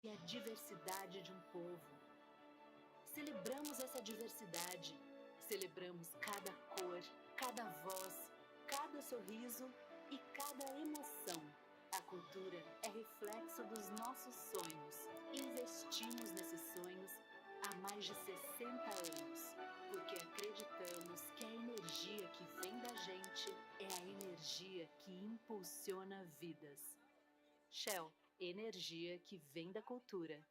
e a diversidade de um povo. Celebramos essa diversidade, celebramos cada cor, cada voz, cada sorriso e cada emoção. A cultura é reflexo dos nossos sonhos. Investimos nesses sonhos há mais de 60 anos, porque acreditamos que a energia que vem da gente é a energia que impulsiona vidas. Shell, energia que vem da cultura.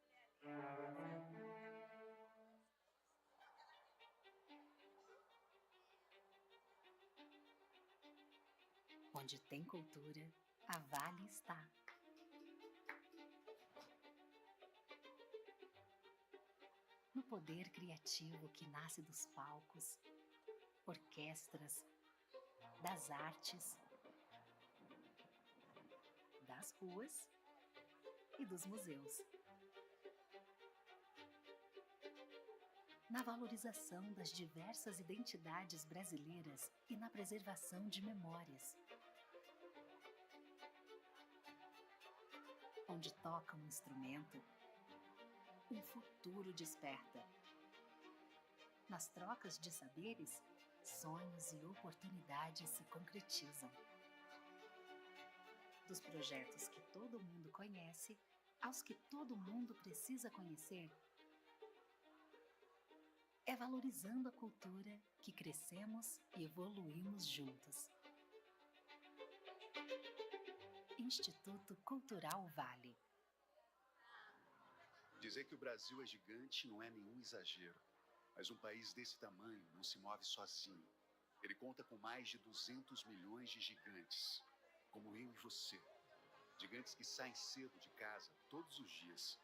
Onde tem cultura, a Vale está. No poder criativo que nasce dos palcos, orquestras, das artes, das ruas e dos museus. Na valorização das diversas identidades brasileiras e na preservação de memórias. Onde toca um instrumento, um futuro desperta. Nas trocas de saberes, sonhos e oportunidades se concretizam. Dos projetos que todo mundo conhece, aos que todo mundo precisa conhecer, é valorizando a cultura que crescemos e evoluímos juntos. Instituto Cultural Vale. Dizer que o Brasil é gigante não é nenhum exagero, mas um país desse tamanho não se move sozinho. Ele conta com mais de 200 milhões de gigantes, como eu e você. Gigantes que saem cedo de casa todos os dias,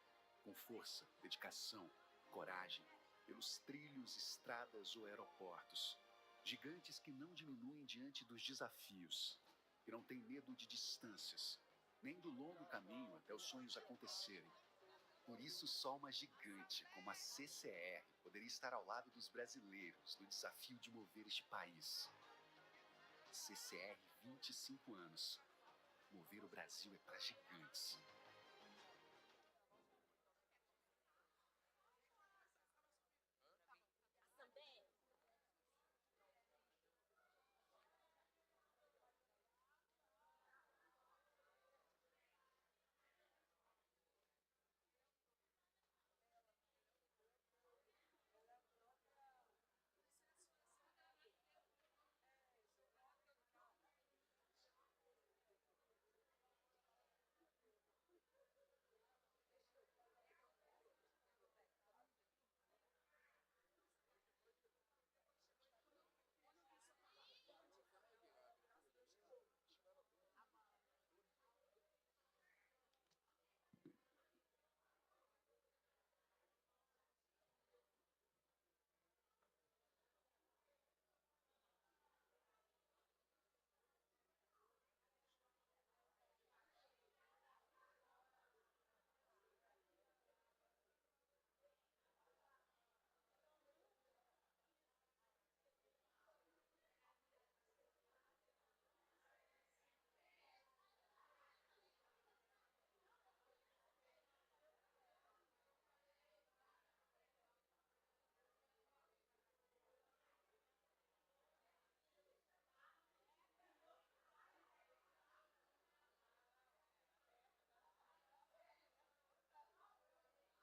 com força, dedicação, coragem, pelos trilhos, estradas ou aeroportos. Gigantes que não diminuem diante dos desafios, que não têm medo de distâncias, nem do longo caminho até os sonhos acontecerem. Por isso, só uma gigante como a CCR poderia estar ao lado dos brasileiros no desafio de mover este país. CCR, 25 anos. Mover o Brasil é para gigantes. Posso falar pra gente? Posso falar?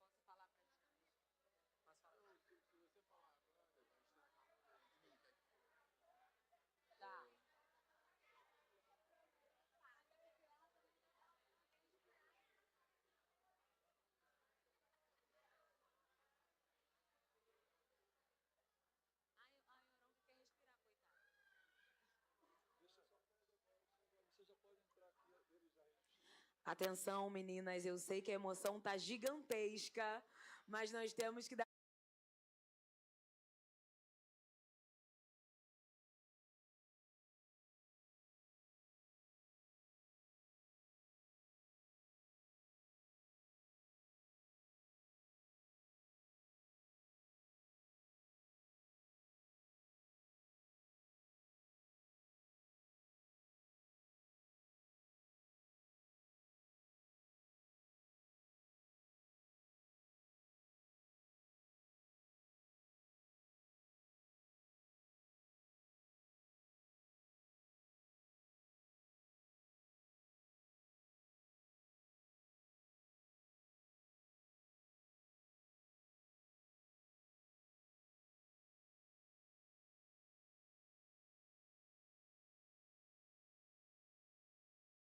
Se você falar agora, a gente tem que Tá. Ai, o Orongo quer respirar, coitado. Deixa só você já pode entrar aqui, ele já Atenção, meninas, eu sei que a emoção tá gigantesca, mas nós temos que dar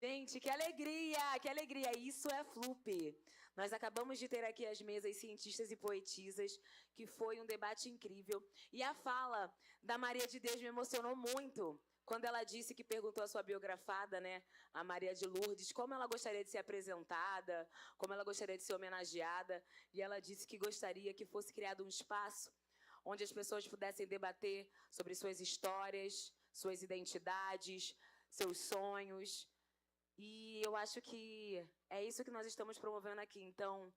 Gente, que alegria, que alegria. Isso é Flup. Nós acabamos de ter aqui as mesas cientistas e poetisas, que foi um debate incrível. E a fala da Maria de Deus me emocionou muito, quando ela disse que perguntou à sua biografada, né, a Maria de Lourdes, como ela gostaria de ser apresentada, como ela gostaria de ser homenageada. E ela disse que gostaria que fosse criado um espaço onde as pessoas pudessem debater sobre suas histórias, suas identidades, seus sonhos. E eu acho que é isso que nós estamos promovendo aqui. Então,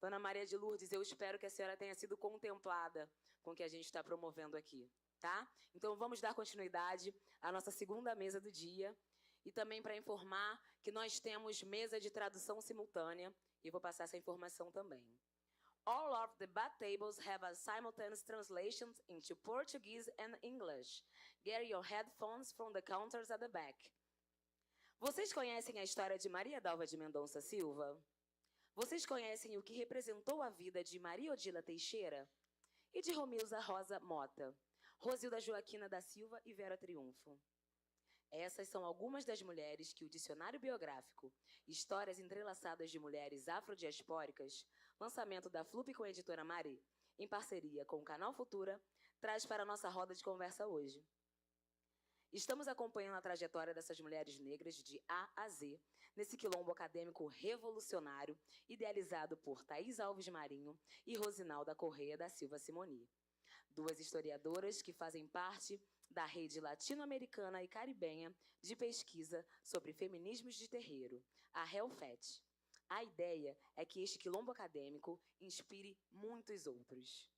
Dona Maria de Lourdes, eu espero que a senhora tenha sido contemplada com o que a gente está promovendo aqui, tá? Então, vamos dar continuidade à nossa segunda mesa do dia. E também para informar que nós temos mesa de tradução simultânea. E vou passar essa informação também. All of the bat tables have a simultaneous translations into Portuguese and English. Get your headphones from the counters at the back. Vocês conhecem a história de Maria Dalva de Mendonça Silva? Vocês conhecem o que representou a vida de Maria Odila Teixeira? E de Romilza Rosa Mota, Rosilda Joaquina da Silva e Vera Triunfo? Essas são algumas das mulheres que o dicionário biográfico Histórias Entrelaçadas de Mulheres Afrodiaspóricas, lançamento da Flup com a editora Mari, em parceria com o canal Futura, traz para a nossa roda de conversa hoje. Estamos acompanhando a trajetória dessas mulheres negras de A a Z, nesse quilombo acadêmico revolucionário, idealizado por Thaís Alves Marinho e Rosinalda Correia da Silva Simoni. Duas historiadoras que fazem parte da rede latino-americana e caribenha de pesquisa sobre feminismos de terreiro, a HELFET. A ideia é que este quilombo acadêmico inspire muitos outros.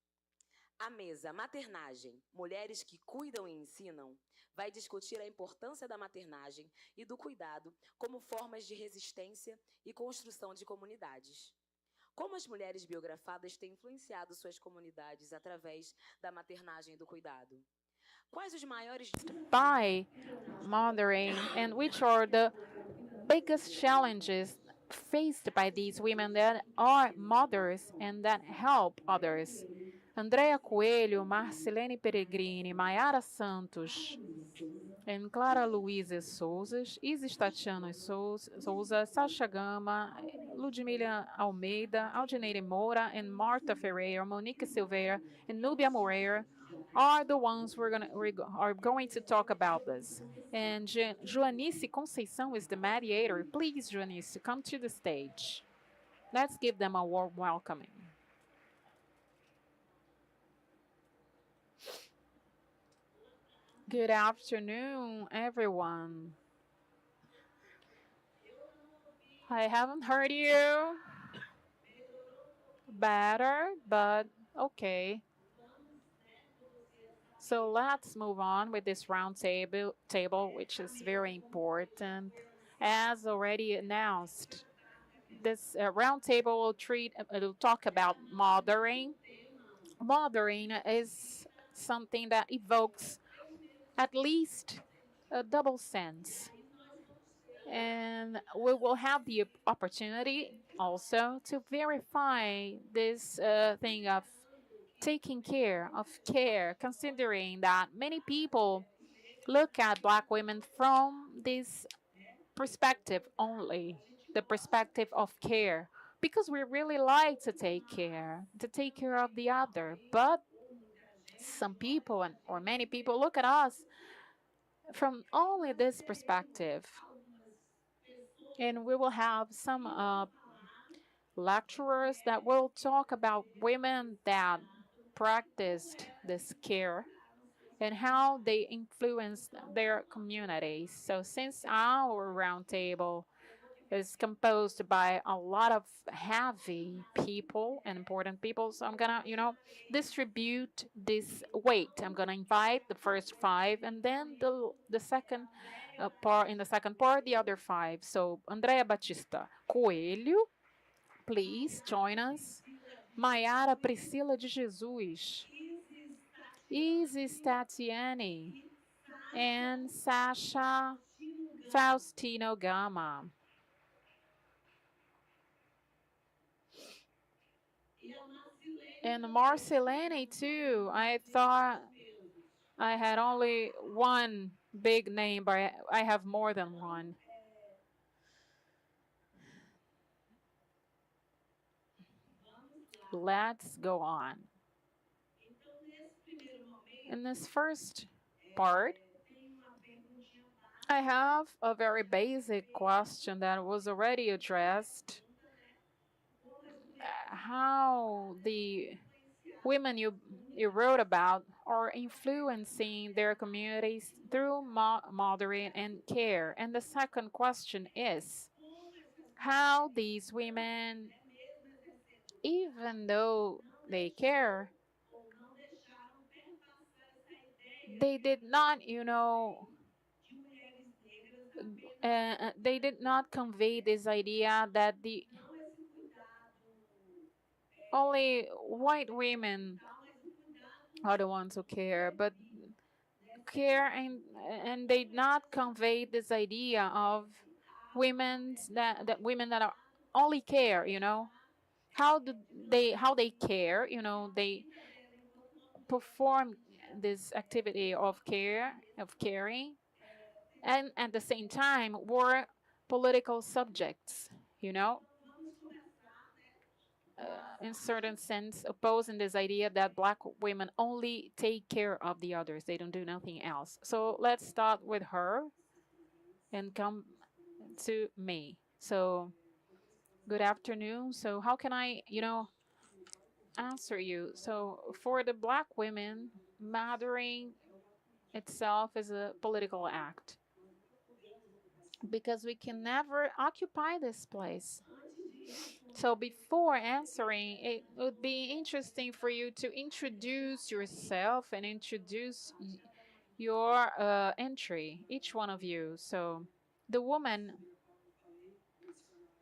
A mesa Maternagem, Mulheres que Cuidam e Ensinam, vai discutir a importância da maternagem e do cuidado como formas de resistência e construção de comunidades. Como as mulheres biografadas têm influenciado suas comunidades através da maternagem e do cuidado? Quais os maiores... By mothering, and which are the biggest challenges faced by these women that are mothers and that help others? Andrea Coelho, Marcelene Peregrini, Maiara Santos, and Clara Luísa Souza, Isis Tatiana Souza, Sasha Gama, Ludmila Almeida, Aldineire Moura, and Marta Ferreira, Monique Silveira, and Nubia Moreira are the ones we're going to talk about this. And Joanice Conceição is the mediator. Please, Joanice, come to the stage. Let's give them a warm welcoming. Good afternoon, everyone. I haven't heard you better, but okay. So let's move on with this round table, which is very important. As already announced, this round table will talk about mothering. Mothering is something that evokes at least a double sense. And we will have the opportunity also to verify this thing of taking care, considering that many people look at Black women from this perspective only, the perspective of care, because we really like to take care of the other. But some people, or many people, look at us from only this perspective. And we will have some lecturers that will talk about women that practiced this care and how they influenced their communities. So since our roundtable is composed by a lot of heavy people and important people, so I'm gonna, distribute this weight. I'm gonna invite the first 5, and then the second part, in the second part, the other 5. So Andrea Batista Coelho, please join us. Maiara Priscila de Jesus, Isis Tatiane, and Sasha Faustino Gama. And Marcelene too. I thought I had only one big name, but I have more than one. Let's go on. In this first part, I have a very basic question that was already addressed. How the women you wrote about are influencing their communities through mothering and care. And the second question is how these women, even though they care, they did not, they did not convey this idea that the only white women are the ones who care, but care and they not convey this idea of that women that are only care, how they care, they perform this activity of caring, and at the same time were political subjects, you know in certain sense opposing this idea that black women only take care of the others, they don't do nothing else. So let's start with her and come to me. So good afternoon. So how can I answer you? So for the black women, mothering itself is a political act because we can never occupy this place. So before answering, it would be interesting for you to introduce yourself and introduce your entry, each one of you. So the woman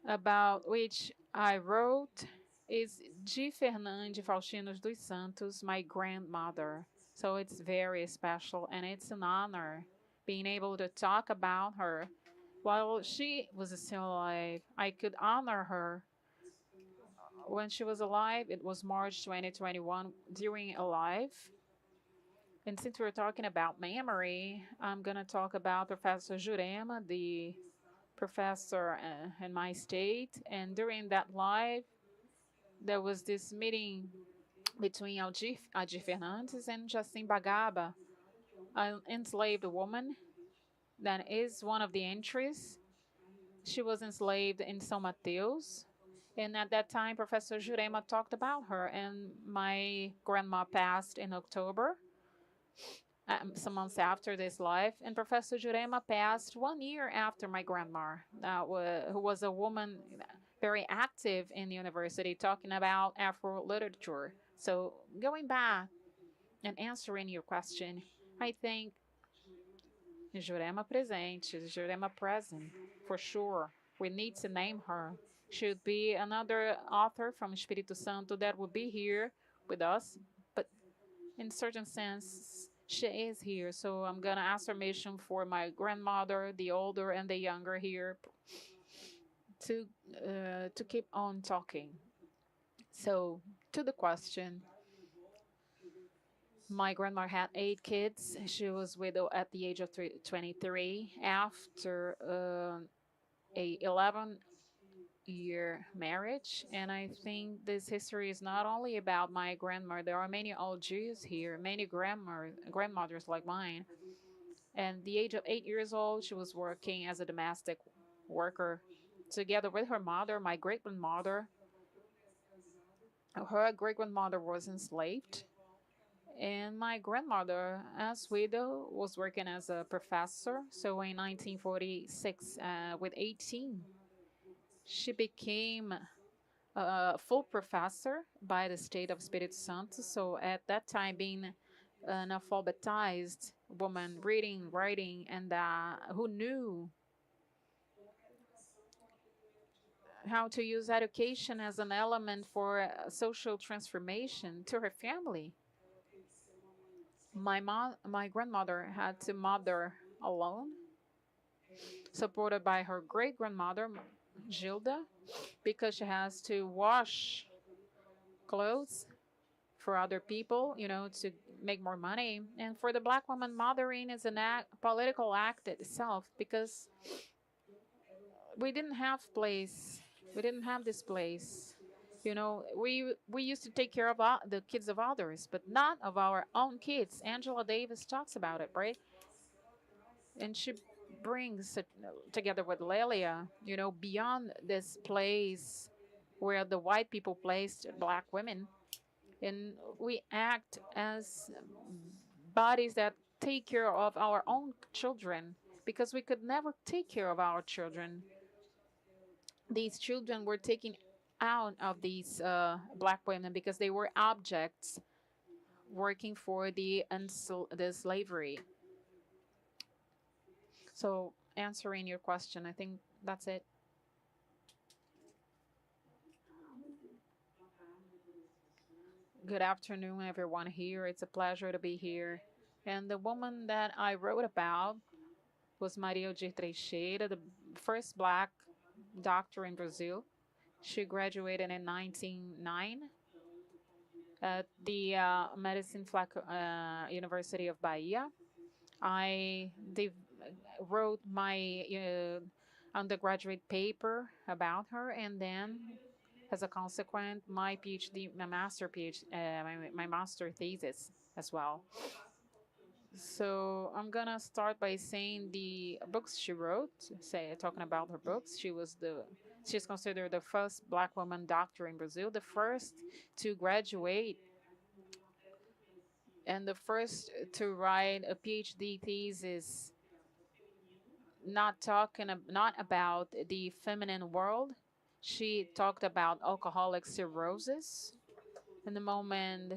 about which I wrote is G. Fernande Faustino dos Santos, my grandmother. So it's very special and it's an honor being able to talk about her. While she was still alive, I could honor her. When she was alive, it was March 2021 during a live. And since we're talking about memory, I'm going to talk about Professor Jurema, the professor in my state. And during that live, there was this meeting between Aldir Fernandes and Jacim Bagaba, an enslaved woman that is one of the entries. She was enslaved in São Mateus. And at that time, Professor Jurema talked about her. And my grandma passed in October, some months after this life. And Professor Jurema passed 1 year after my grandma, who was a woman very active in the university, talking about Afro literature. So going back and answering your question, I think Jurema presente, Jurema present, for sure. We need to name her. Should be another author from Espírito Santo that would be here with us, but in certain sense, she is here. So I'm gonna ask permission for my grandmother, the older and the younger here, to keep on talking. So to the question, my grandma had 8 kids. She was widowed at the age of 23 after a 11-year marriage. And I think this history is not only about my grandmother. There are many old Jews here, many grandmothers like mine. And the age of 8 years old, she was working as a domestic worker together with her mother, my great-grandmother. Her great-grandmother was enslaved. And my grandmother, as widow, was working as a professor. So in 1946, with 18, she became a full professor by the state of Espírito Santo. So at that time, being an alphabetized woman, reading, writing, and who knew how to use education as an element for social transformation to her family. My grandmother had to mother alone, supported by her great-grandmother, Gilda, because she has to wash clothes for other people, to make more money. And for the black woman, mothering is a political act itself, because we didn't have this place You know, we used to take care of the kids of others, but not of our own kids. Angela Davis talks about it, right? And she brings it together with Lelia, you know, beyond this place where the white people placed black women, and we act as bodies that take care of our own children because we could never take care of our children. These children were taken out of these black women because they were objects working for the slavery. So answering your question, I think that's it. Good afternoon, everyone here. It's a pleasure to be here. And the woman that I wrote about was Maria de Teixeira, the first black doctor in Brazil. She graduated in 1909 at the University of Bahia. I wrote my undergraduate paper about her, and then, as a consequence, my PhD, my master thesis as well. So I'm gonna start by saying the books she wrote. Talking about her books, she's considered the first black woman doctor in Brazil, the first to graduate, and the first to write a PhD thesis, not about the feminine world. She talked about alcoholic cirrhosis. In the moment,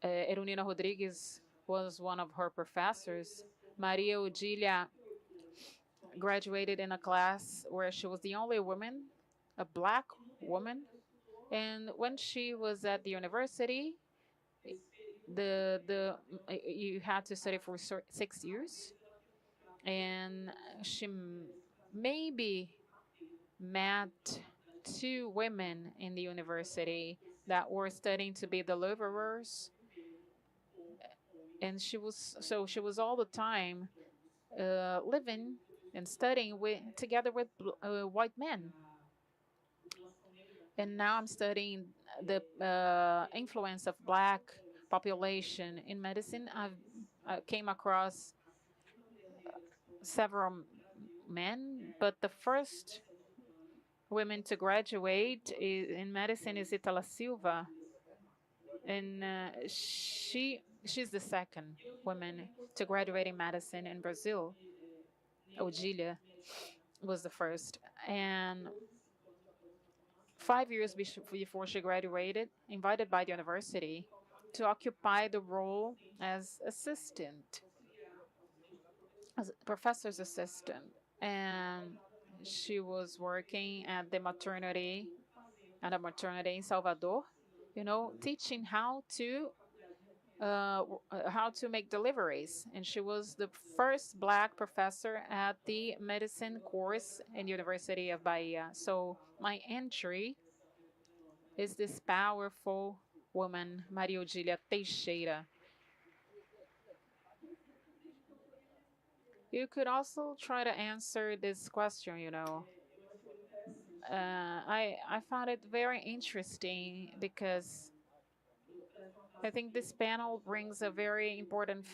Erunina Rodrigues was one of her professors. Maria Odilia graduated in a class where she was the only woman, a black woman. And when she was at the university, the you had to study for 6 years, and she maybe met two women in the university that were studying to be deliverers, and she was all the time living and studying together with white men. And now I'm studying the influence of black population in medicine. I came across several men, but the first women to graduate in medicine is Itala Silva, and she's the second woman to graduate in medicine in Brazil. Odilia was the first, and 5 years before she graduated, invited by the university to occupy the role as assistant, as professor's assistant, and she was working at a maternity in Salvador, you know, teaching how to make deliveries. And she was the first black professor at the medicine course in University of Bahia. So my entry is this powerful woman, Maria Odilia Teixeira. You could also try to answer this question, you know. I found it very interesting because I think this panel brings a very important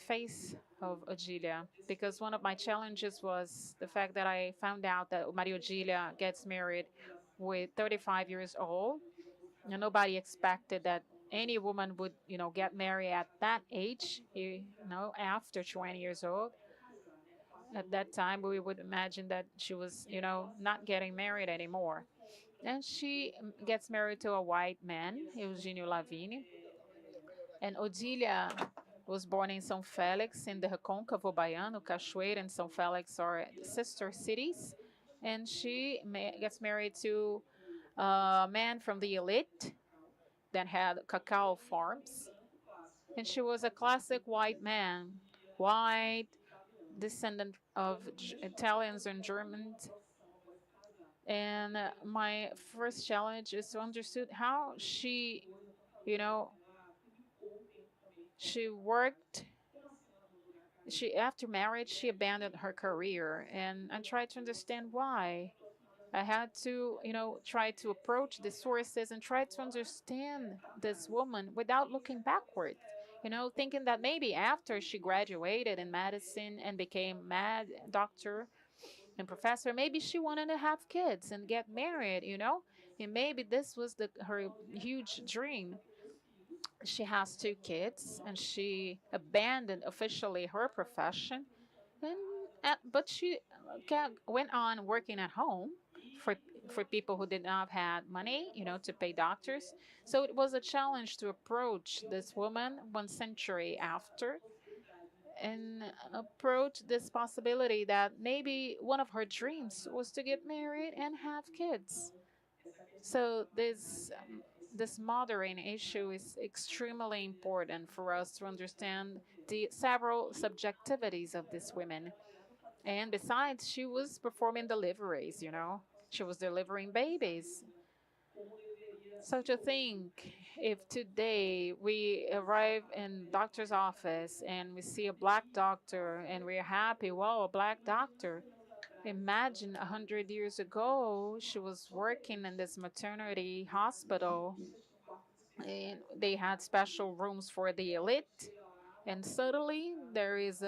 face of Odilia, because one of my challenges was the fact that I found out that Maria Odilia gets married with 35 years old, and nobody expected that any woman would, you know, get married at that age, you know, after 20 years old. At that time, we would imagine that she was, you know, not getting married anymore. And she gets married to a white man, Eugenio Lavigne. And Odilia was born in São Félix in the Recôncavo Baiano. Cachoeira and São Félix are sister cities. And she gets married to a man from the elite that had cacao farms. And she was a classic white man, white, descendant of Italians and Germans. And my first challenge is to understand how she, you know, she worked. After marriage, she abandoned her career, and I tried to understand why. I had to, try to approach the sources and try to understand this woman without looking backward. Thinking that maybe after she graduated in medicine and became mad doctor and professor, maybe she wanted to have kids and get married. And maybe this was her huge dream. She has two kids and she abandoned officially her profession and but she went on working at home for people who did not have money, to pay doctors. So it was a challenge to approach this woman 1 century after and approach this possibility that maybe one of her dreams was to get married and have kids. So this mothering issue is extremely important for us to understand the several subjectivities of these women. And besides, she was performing deliveries. She was delivering babies. So to think, if today we arrive in doctor's office and we see a black doctor and we're happy, wow, a black doctor. Imagine 100 years ago, she was working in this maternity hospital and they had special rooms for the elite. And suddenly there is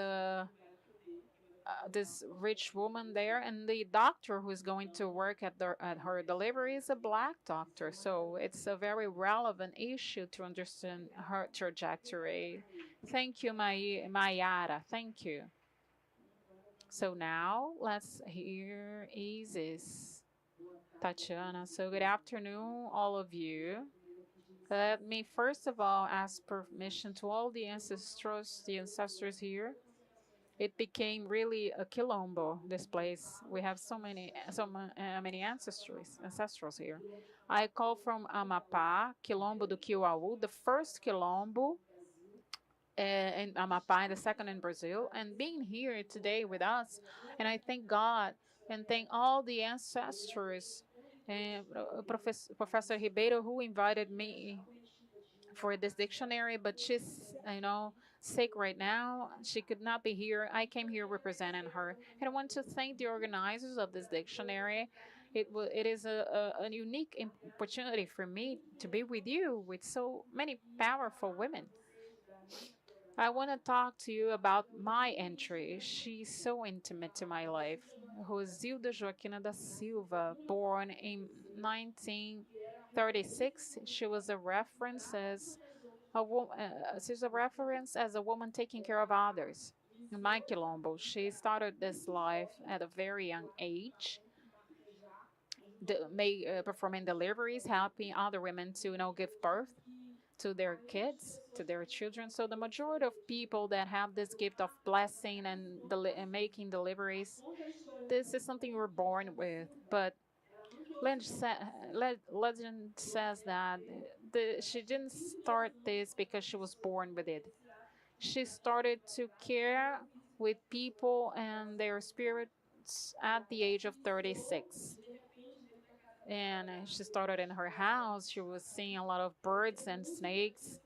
this rich woman there, and the doctor who is going to work at her delivery is a black doctor. So it's a very relevant issue to understand her trajectory. Thank you, Mayara. Thank you. So now let's hear Isis. Tatiana. So good afternoon, all of you. Let me first of all ask permission to all the ancestors here. It became really a Quilombo, this place. We have many ancestrals here. I call from Amapá, Quilombo do Kiuau, the first Quilombo in Amapá and the second in Brazil. And being here today with us, and I thank God and thank all the ancestors and Professor Ribeiro who invited me for this dictionary, but she's, sick right now. She could not be here. I came here representing her. And I want to thank the organizers of this dictionary. It is a unique opportunity for me to be with you, with so many powerful women. I want to talk to you about my entry. She's so intimate to my life. Rosilda Joaquina da Silva, born in 1936. She was a reference as she's a reference as a woman taking care of others. In my Quilombo, she started this life at a very young age, performing deliveries, helping other women to give birth to their kids, to their children. So the majority of people that have this gift of blessing and making deliveries, this is something we're born with. But legend says that she didn't start this because she was born with it. She started to care with people and their spirits at the age of 36. And she started in her house. She was seeing a lot of birds and snakes.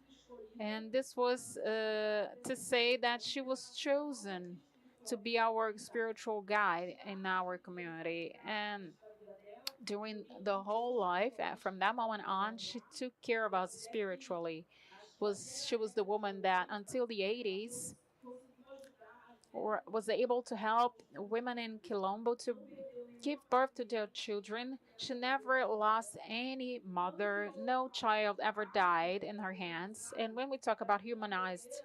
And this was to say that she was chosen to be our spiritual guide in our community. And during the whole life, from that moment on, she took care of us spiritually. She was the woman that until the 80s was able to help women in Quilombo to give birth to their children. She never lost any mother. No child ever died in her hands. And when we talk about humanized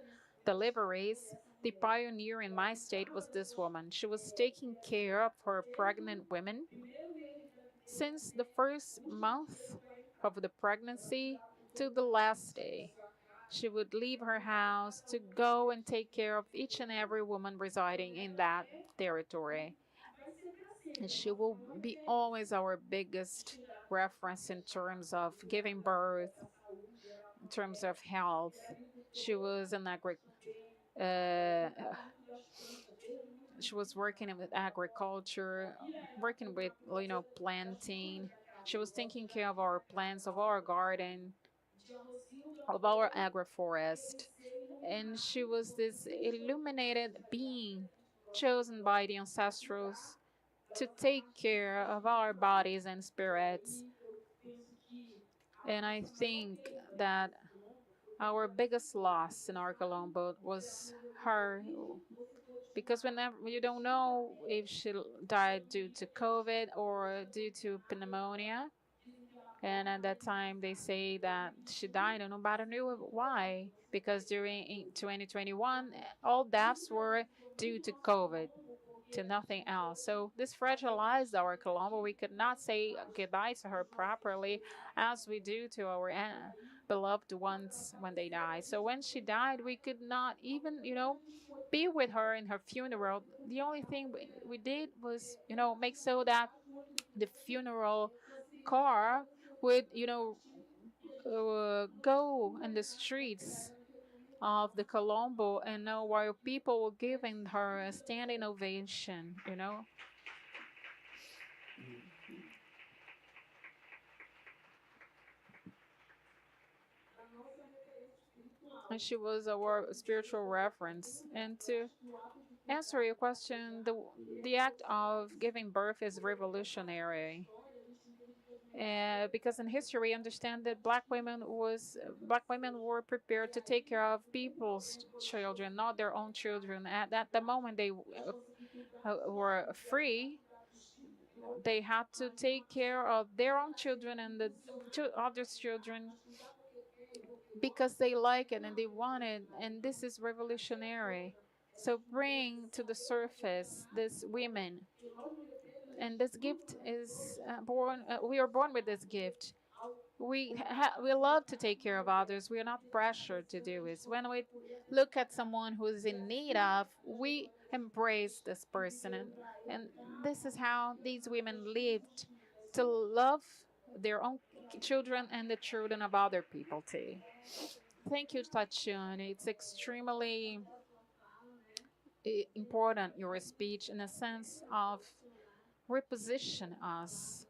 deliveries, the pioneer in my state was this woman. She was taking care of her pregnant women since the first month of the pregnancy to the last day. She would leave her house to go and take care of each and every woman residing in that territory. And she will be always our biggest reference in terms of giving birth, in terms of health. She was uh, she was working with agriculture, working with planting. She was taking care of our plants, of our garden, of our agroforest. And she was this illuminated being chosen by the ancestrals to take care of our bodies and spirits. And I think that our biggest loss in our Colombo was her, because whenever you don't know if she died due to COVID or due to pneumonia. And at that time, they say that she died, and nobody knew why. Because during 2021, all deaths were due to COVID, to nothing else. So this fragilized our Colombo. We could not say goodbye to her properly as we do to our beloved ones when they die. So when she died, we could not even, be with her in her funeral. The only thing we did was, make so that the funeral car would, go in the streets of the Colombo, and know while people were giving her a standing ovation. And she was our spiritual reference. And to answer your question, the act of giving birth is revolutionary. Because in history, we understand that black women were prepared to take care of people's children, not their own children. At the moment they were free, they had to take care of their own children and the others' children because they like it and they want it, and this is revolutionary. So bring to the surface these women, and this gift is born. We are born with this gift. We love to take care of others. We are not pressured to do it. When we look at someone who is in need of, we embrace this person, and this is how these women lived, to love their own children and the children of other people too. Thank you, Tatiana. It's extremely important, your speech, in a sense of reposition us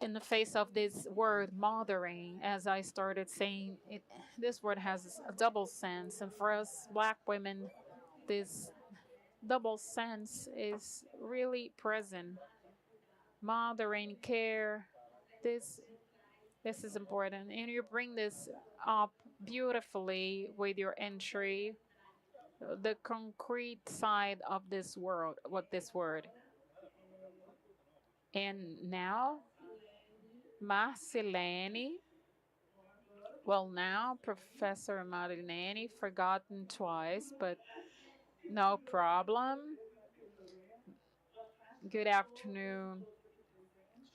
in the face of this word mothering. As I started saying, this word has a double sense, and for us black women, this double sense is really present. Mothering, care, this this is important, and you bring this up beautifully with your entry, the concrete side of this world, what this word. And now, Marcelene. Well, now Professor Marilene, forgotten twice, but no problem. Good afternoon,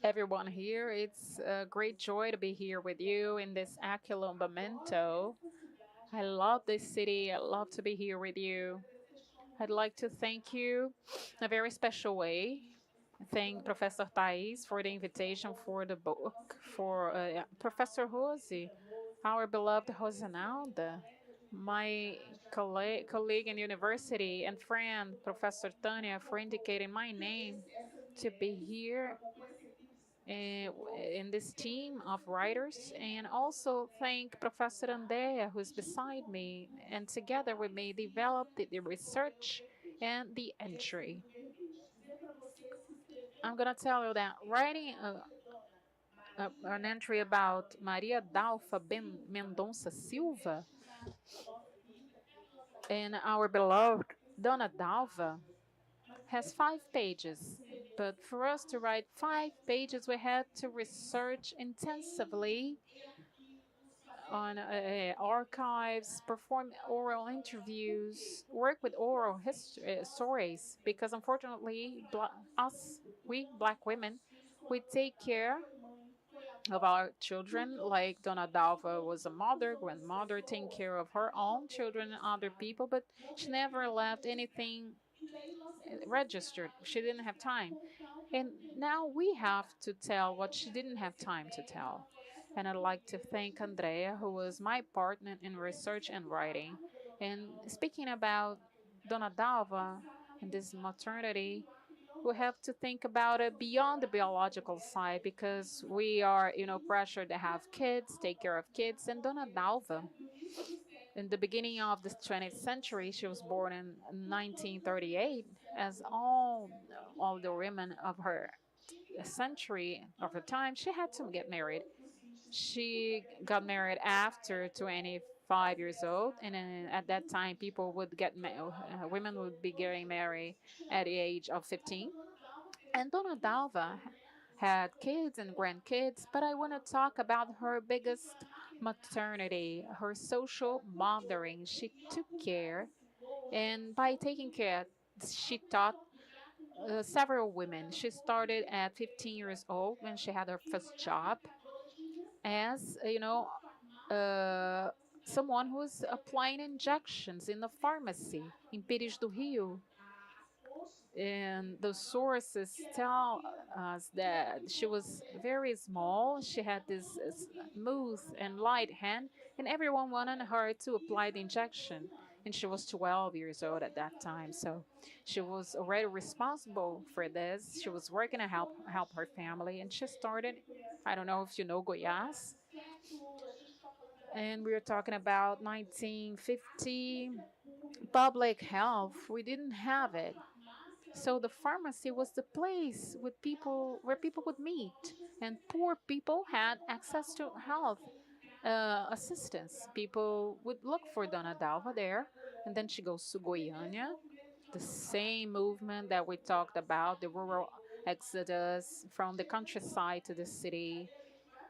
everyone here. It's a great joy to be here with you in this Aquilombo. I love this city. I love to be here with you. I'd like to thank you in a very special way. Thank Professor Thais for the invitation for the book, for Professor Rosi, our beloved Rosinalda, my colleague in university and friend, Professor Tania, for indicating my name to be here in this team of writers, and also thank Professor Andrea, who's beside me, and together with me developed the research and the entry. I'm gonna tell you that writing an entry about Maria Dalfa Ben Mendonça Silva and our beloved Dona Dalva has 5 pages. But for us to write 5 pages, we had to research intensively on archives, perform oral interviews, work with oral stories, because unfortunately, we black women, we take care of our children, like Dona Dalva was a mother, grandmother, taking care of her own children and other people, but she never left anything registered. She didn't have time. And now we have to tell what she didn't have time to tell. And I'd like to thank Andrea, who was my partner in research and writing. And speaking about Dona Dalva and this maternity, we have to think about it beyond the biological side, because we are, pressured to have kids, take care of kids. And Dona Dalva in the beginning of the 20th century. She was born in 1938, as all the women of her century of her time, she had to get married. She got married after 25 years old, and at that time, people would women would be getting married at the age of 15. And Dona Dalva had kids and grandkids, but I want to talk about her biggest maternity, her social mothering. She took care, and by taking care, she taught several women. She started at 15 years old when she had her first job as, uh, someone who was applying injections in a pharmacy in Pires do Rio. And the sources tell us that she was very small. She had this smooth and light hand, and everyone wanted her to apply the injection. And she was 12 years old at that time, so she was already responsible for this. She was working to help her family, and she started. I don't know if you know Goiás, and we were talking about 1950 public health. We didn't have it. So the pharmacy was the place with people where people would meet, and poor people had access to health assistance. People would look for Dona Dalva there, and then she goes to Goiânia, the same movement that we talked about, the rural exodus from the countryside to the city.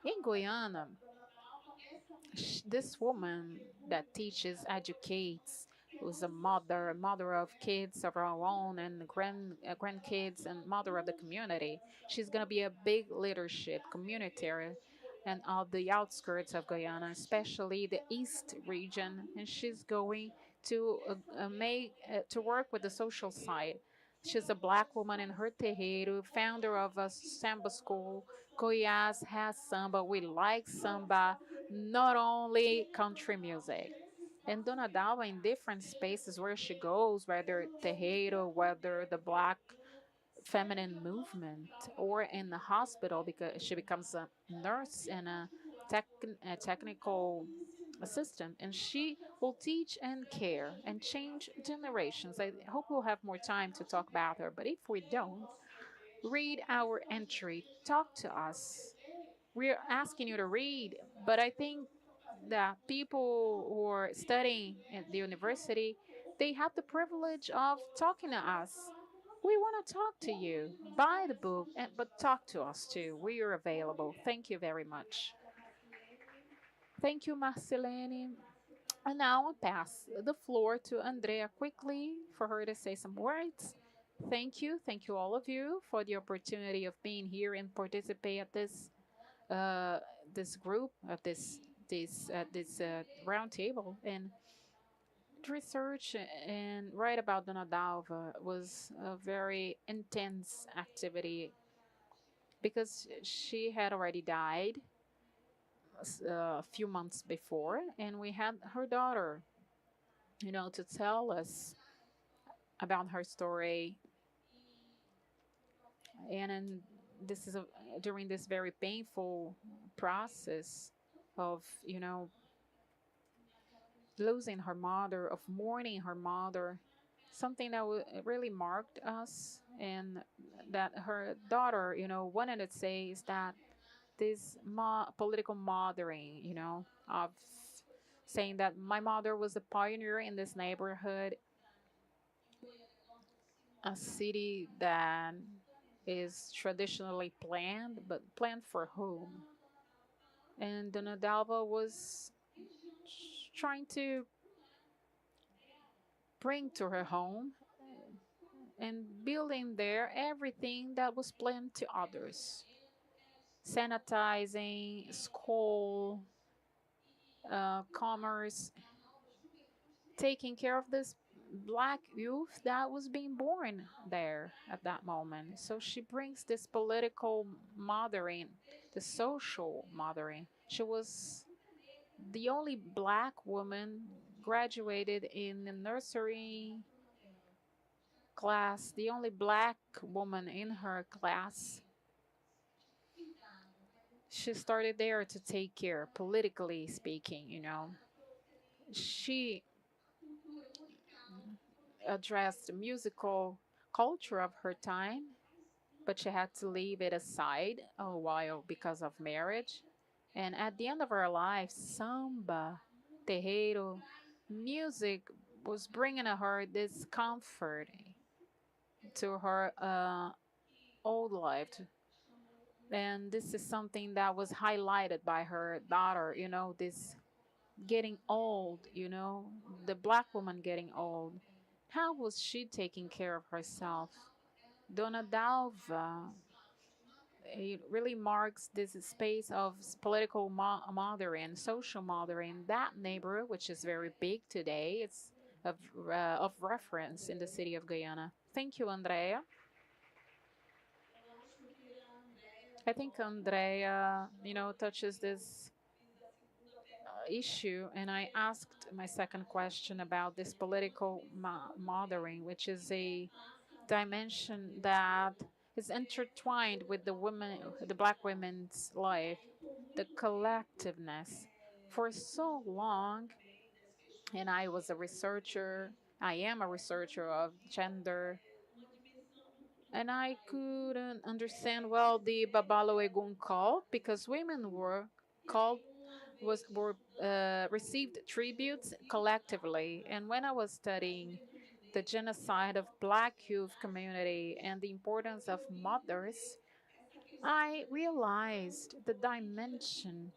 In Goiânia, this woman that teaches, educates, who's a mother of kids of her own, and grandkids, and mother of the community. She's gonna be a big leadership, communitarian, and of the outskirts of Guyana, especially the east region. And she's going to make to work with the social side. She's a black woman in her terreiro, founder of a samba school. Goiás has samba. We like samba, not only country music. And Dona Dalva, in different spaces where she goes, whether terreiro, whether the black feminine movement, or in the hospital, because she becomes a nurse and a technical assistant, and she will teach and care and change generations. I hope we'll have more time to talk about her, but if we don't, read our entry, talk to us. We're asking you to read, but I think that people who are studying at the university, they have the privilege of talking to us. We want to talk to you. Buy the book, but talk to us too. We are available. Thank you very much. Thank you, Marcelene. And now I pass the floor to Andrea quickly for her to say some words. Thank you. Thank you, all of you, for the opportunity of being here and participate at this group, of this round table. And research and write about Dona Dalva was a very intense activity because she had already died a few months before, and we had her daughter, to tell us about her story. And this is during this very painful process of, losing her mother, of mourning her mother, something that really marked us, and that her daughter, wanted to say is that this political mothering, of saying that my mother was a pioneer in this neighborhood, a city that is traditionally planned, but planned for whom? And Dona Dalva was trying to bring to her home and building there everything that was planned to others. Sanitizing, school, commerce, taking care of this black youth that was being born there at that moment. So she brings this political mothering, the social mothering. She was the only black woman graduated in the nursery class, the only black woman in her class. She started there to take care, politically speaking, she addressed the musical culture of her time, but she had to leave it aside a while because of marriage. And at the end of her life, samba, terreiro, music was bringing her this comfort to her old life. And this is something that was highlighted by her daughter, this getting old, the black woman getting old. How was she taking care of herself? Dona Dalva, it really marks this space of political mothering, social mothering. That neighborhood, which is very big today, it's of reference in the city of Guyana. Thank you, Andrea. I think Andrea, touches this issue, and I asked my second question about this political mothering, which is a dimension that is intertwined with the black women's life, the collectiveness. For so long, and I was a researcher, I am a researcher of gender, and I couldn't understand well the Babalo Egun call because women were called were received tributes collectively. And when I was studying the genocide of black youth community and the importance of mothers, I realized the dimension,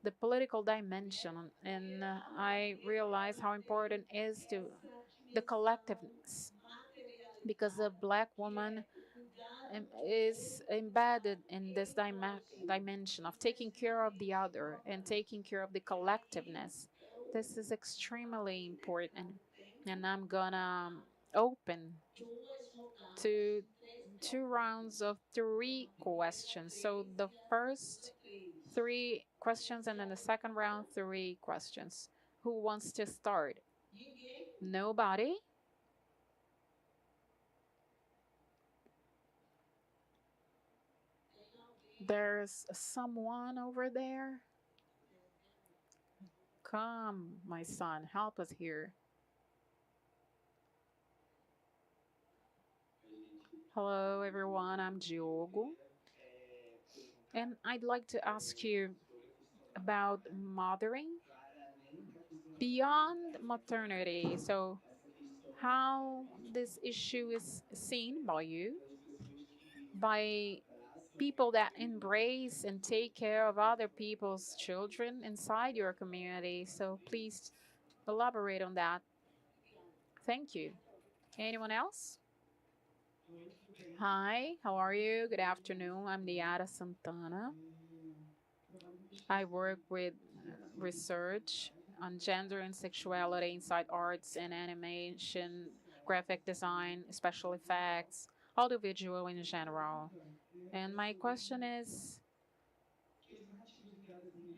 the political dimension, and I realized how important is to the collectiveness because the black woman is embedded in this dimension of taking care of the other and taking care of the collectiveness. This is extremely important. And I'm gonna open to two rounds of three questions. So the first three questions, and then the second round, three questions. Who wants to start? Nobody? There's someone over there. Come, my son, help us here. Hello, everyone. I'm Diogo. And I'd like to ask you about mothering beyond maternity. So, how this issue is seen by you, by people that embrace and take care of other people's children inside your community. So, please elaborate on that. Thank you. Anyone else? Hi, how are you? Good afternoon. I'm Niara Santana. I work with research on gender and sexuality inside arts and animation, graphic design, special effects, audiovisual in general. And my question is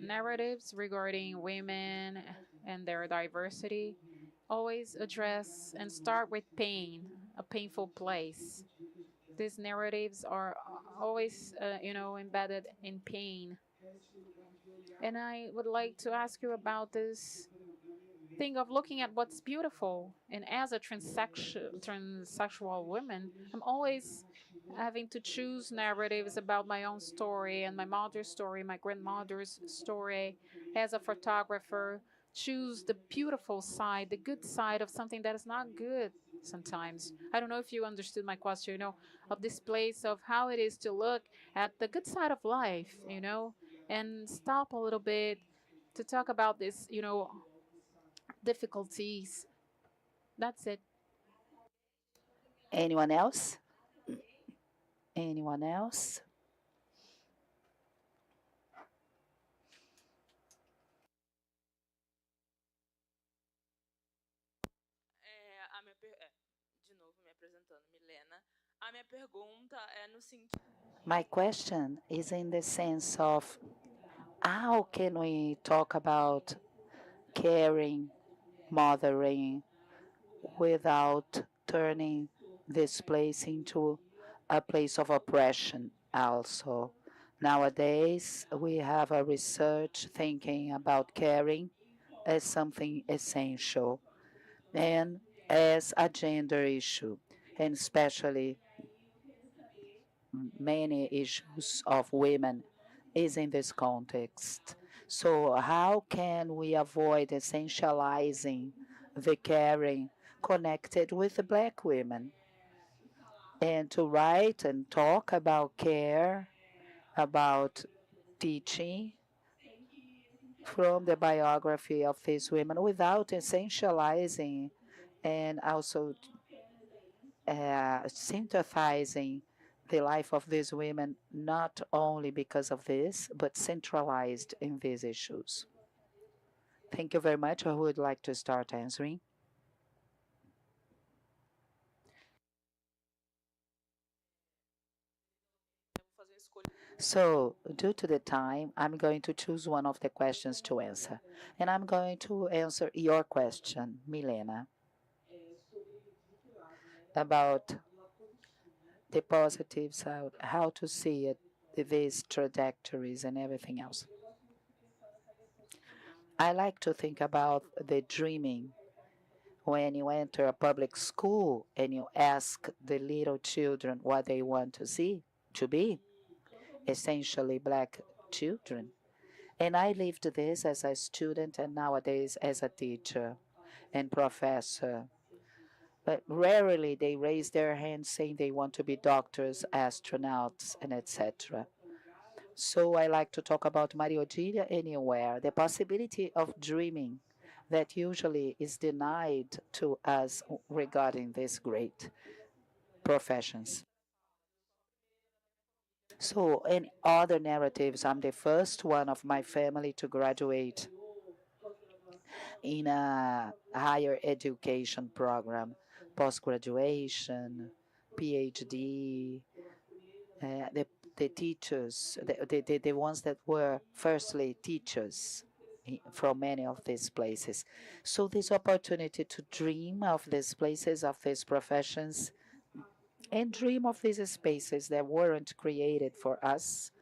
narratives regarding women and their diversity always address and start with pain, a painful place. These narratives are always, embedded in pain. And I would like to ask you about this thing of looking at what's beautiful. And as a transsexual woman, I'm always having to choose narratives about my own story and my mother's story, my grandmother's story. As a photographer, choose the beautiful side, the good side of something that is not good sometimes. I don't know if you understood my question, of this place of how it is to look at the good side of life, and stop a little bit to talk about this, difficulties. That's it. Anyone else? Anyone else? De novo, me apresentando, Milena. A minha pergunta é no sentido. My question is in the sense of how can we talk about caring, mothering, without turning this place into a place of oppression also. Nowadays, we have a research thinking about caring, as something essential and as a gender issue, and especially many issues of women is in this context. So how can we avoid essentializing the caring connected with the Black women? And to write and talk about care, about teaching from the biography of these women without essentializing and also synthesizing the life of these women, not only because of this, but centralized in these issues. Thank you very much. I would like to start answering. So, due to the time, I'm going to choose one of the questions to answer. And I'm going to answer your question, Milena, about the positives, how to see it, these trajectories and everything else. I like to think about the dreaming when you enter a public school and you ask the little children what they want to be, essentially Black children. And I lived this as a student and nowadays as a teacher and professor. But rarely they raise their hands saying they want to be doctors, astronauts, and etc. So I like to talk about Maria Odilia anywhere, the possibility of dreaming that usually is denied to us regarding these great professions. So in other narratives, I'm the first one of my family to graduate in a higher education program, post-graduation, PhD, the teachers, the ones that were firstly teachers from many of these places. So this opportunity to dream of these places, of these professions, and dream of these spaces that weren't created for us,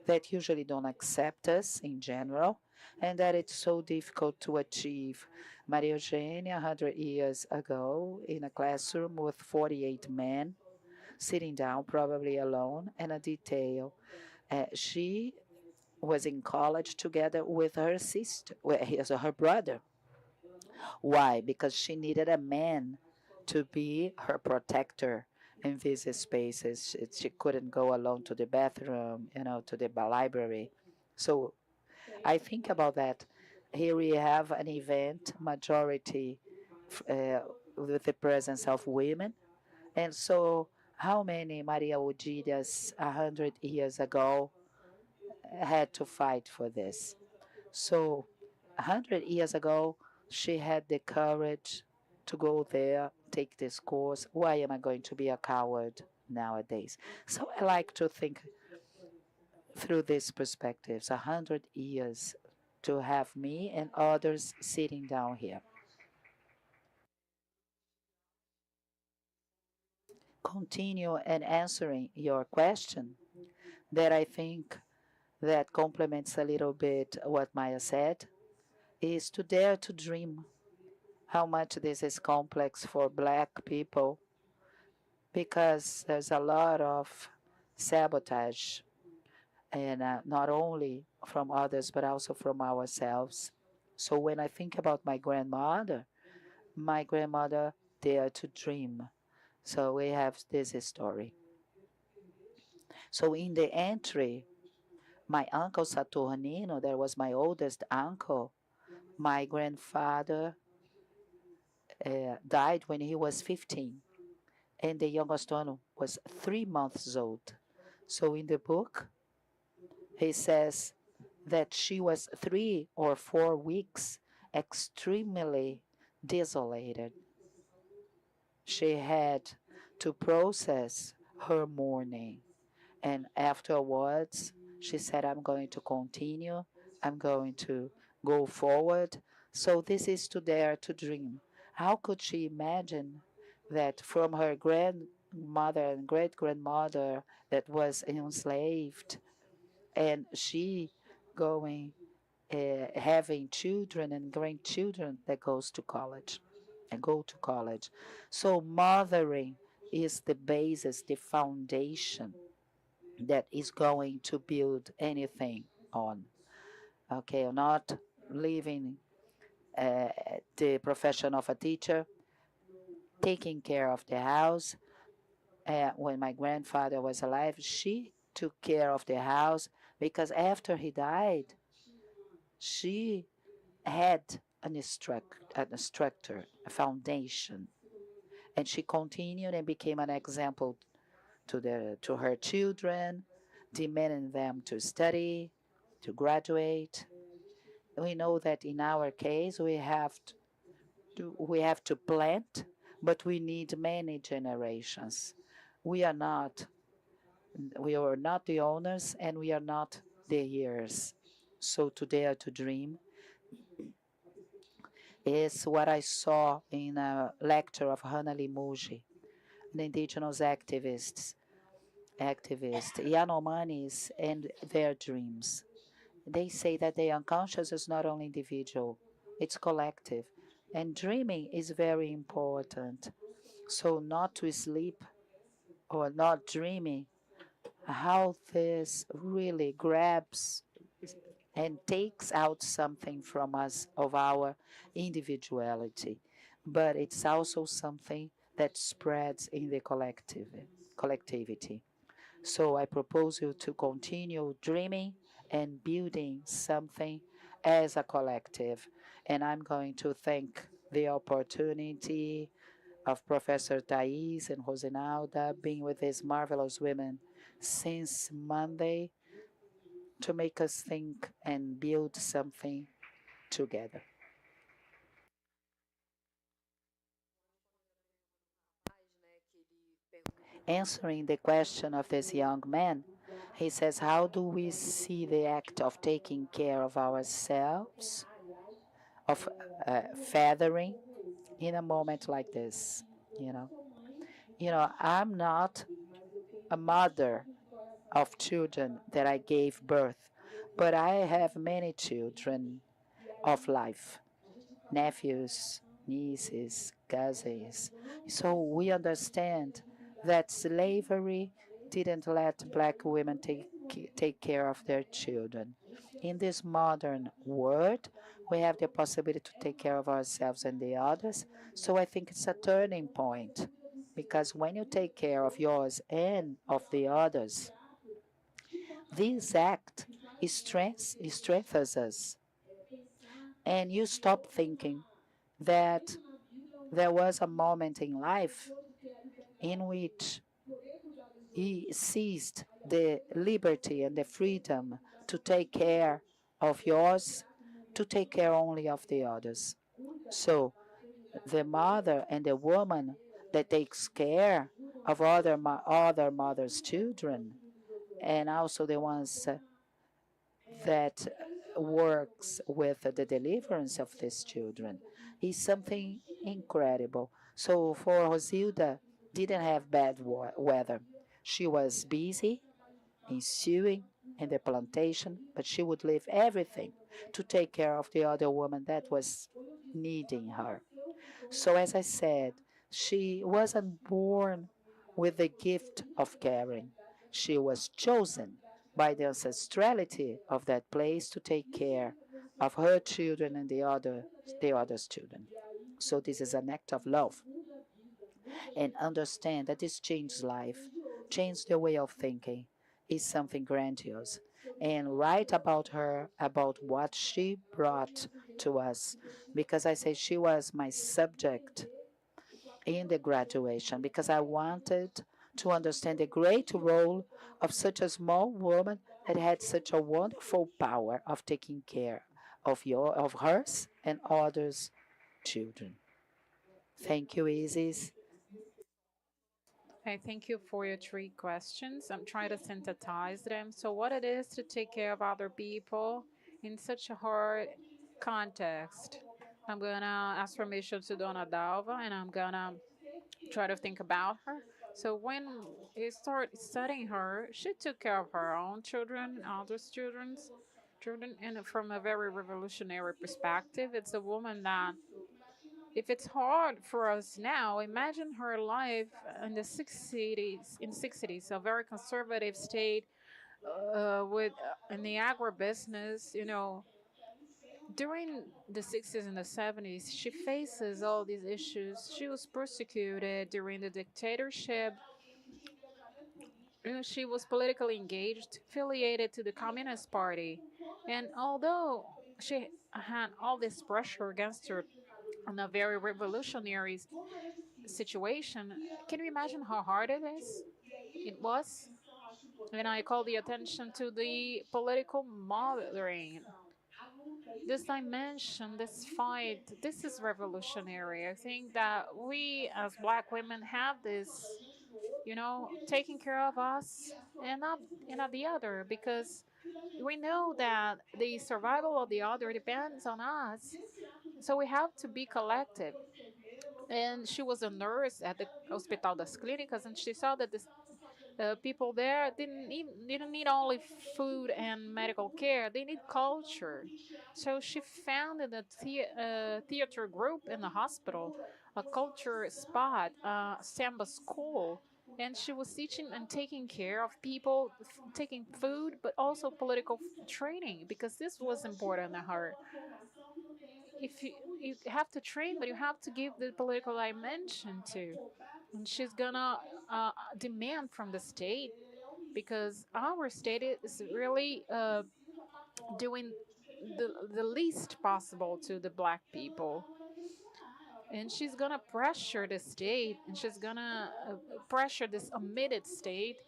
that usually don't accept us in general, and that it's so difficult to achieve. Maria Eugenia, 100 years ago, in a classroom with 48 men, sitting down, probably alone, and a detail. She was in college together with her sister, her brother. Why? Because she needed a man to be her protector in these spaces. She couldn't go alone to the bathroom, to the library. So I think about that. Here we have an event, majority with the presence of women. And so, how many Maria Odilias 100 years ago had to fight for this? So, 100 years ago, she had the courage to go there, take this course. Why am I going to be a coward nowadays? So, I like to think through these perspectives 100 years to have me and others sitting down here. Continue and answering your question that I think that complements a little bit what Maya said is to dare to dream. How much this is complex for Black people because there's a lot of sabotage, and not only from others but also from ourselves. So when I think about my grandmother dared to dream. So we have this story. So in the entry, my uncle Saturnino, that was my oldest uncle, my grandfather died when he was 15, and the youngest one was 3 months old. So in the book, he says that she was 3 or 4 weeks extremely desolated. She had to process her mourning. And afterwards, she said, I'm going to continue, I'm going to go forward. So this is to dare to dream. How could she imagine that from her grandmother and great grandmother that was enslaved and she going having children and grandchildren that goes to college and go to college. So mothering is the basis, the foundation that is going to build anything on. Okay, not leaving uh, the profession of a teacher, taking care of the house. When my grandfather was alive, she took care of the house because after he died, she had an structure, a foundation, and she continued and became an example to her children, demanding them to study, to graduate. We know that in our case we have to plant, but we need many generations. We are not we are not the owners and we are not the heirs. So to dare to dream is what I saw in a lecture of Hannah Limuji, an indigenous activist, Yanomamis and their dreams. They say that the unconscious is not only individual, it's collective. And dreaming is very important. So not to sleep or not dreaming, how this really grabs and takes out something from us of our individuality. But it's also something that spreads in the collectivity. So I propose you to continue dreaming and building something as a collective. And I'm going to thank the opportunity of Professor Thais and Rosinalda being with these marvelous women since Monday to make us think and build something together. Answering the question of this young man, he says, how do we see the act of taking care of ourselves, of feathering in a moment like this? You know, I'm not a mother of children that I gave birth, but I have many children of life, nephews, nieces, cousins. So we understand that slavery didn't let black women take care of their children. In this modern world, we have the possibility to take care of ourselves and the others. So I think it's a turning point because when you take care of yours and of the others, this act strengthens us. And you stop thinking that there was a moment in life in which he seized the liberty and the freedom to take care of yours, to take care only of the others. So the mother and the woman that takes care of other mothers' children, and also the ones that works with the deliverance of these children is something incredible. So for Rosilda, didn't have bad weather. She was busy in sewing in the plantation, but she would leave everything to take care of the other woman that was needing her. So as I said, she wasn't born with the gift of caring. She was chosen by the ancestrality of that place to take care of her children and the others' children. So this is an act of love and understand that this changes life, changes the way of thinking, is something grandiose. And write about her, about what she brought to us, because I say she was my subject in the graduation, because I wanted to understand the great role of such a small woman that had such a wonderful power of taking care of hers and others' children. Thank you, Isis. I thank you for your three questions. I'm trying to synthesize them. So, what it is to take care of other people in such a hard context? I'm gonna ask permission to Dona Dalva, and I'm gonna try to think about her. So, when I started studying her, she took care of her own children, others' children, Jordan, and from a very revolutionary perspective, it's a woman that, if it's hard for us now, imagine her life in the 60s, a very conservative state, with in the agribusiness, during the 60s and the 70s, she faces all these issues. She was persecuted during the dictatorship. She was politically engaged, affiliated to the Communist Party. And although she had all this pressure against her in a very revolutionary situation, can you imagine how hard it is? It was. And I call the attention to the political mothering. This dimension, this fight, this is revolutionary. I think that we as Black women have this, taking care of us and not the other, because we know that the survival of the other depends on us. So we have to be collective. And she was a nurse at the Hospital das Clínicas, and she saw that this people there didn't need only food and medical care, they need culture. So she founded a theater group in the hospital, a culture spot, a samba school, and she was teaching and taking care of people, taking food, but also political training, because this was important to her. If you have to train, but you have to give the political dimension too. And she's gonna demand from the state, because our state is really doing the least possible to the Black people. And she's gonna pressure the state, and she's gonna pressure this omitted state.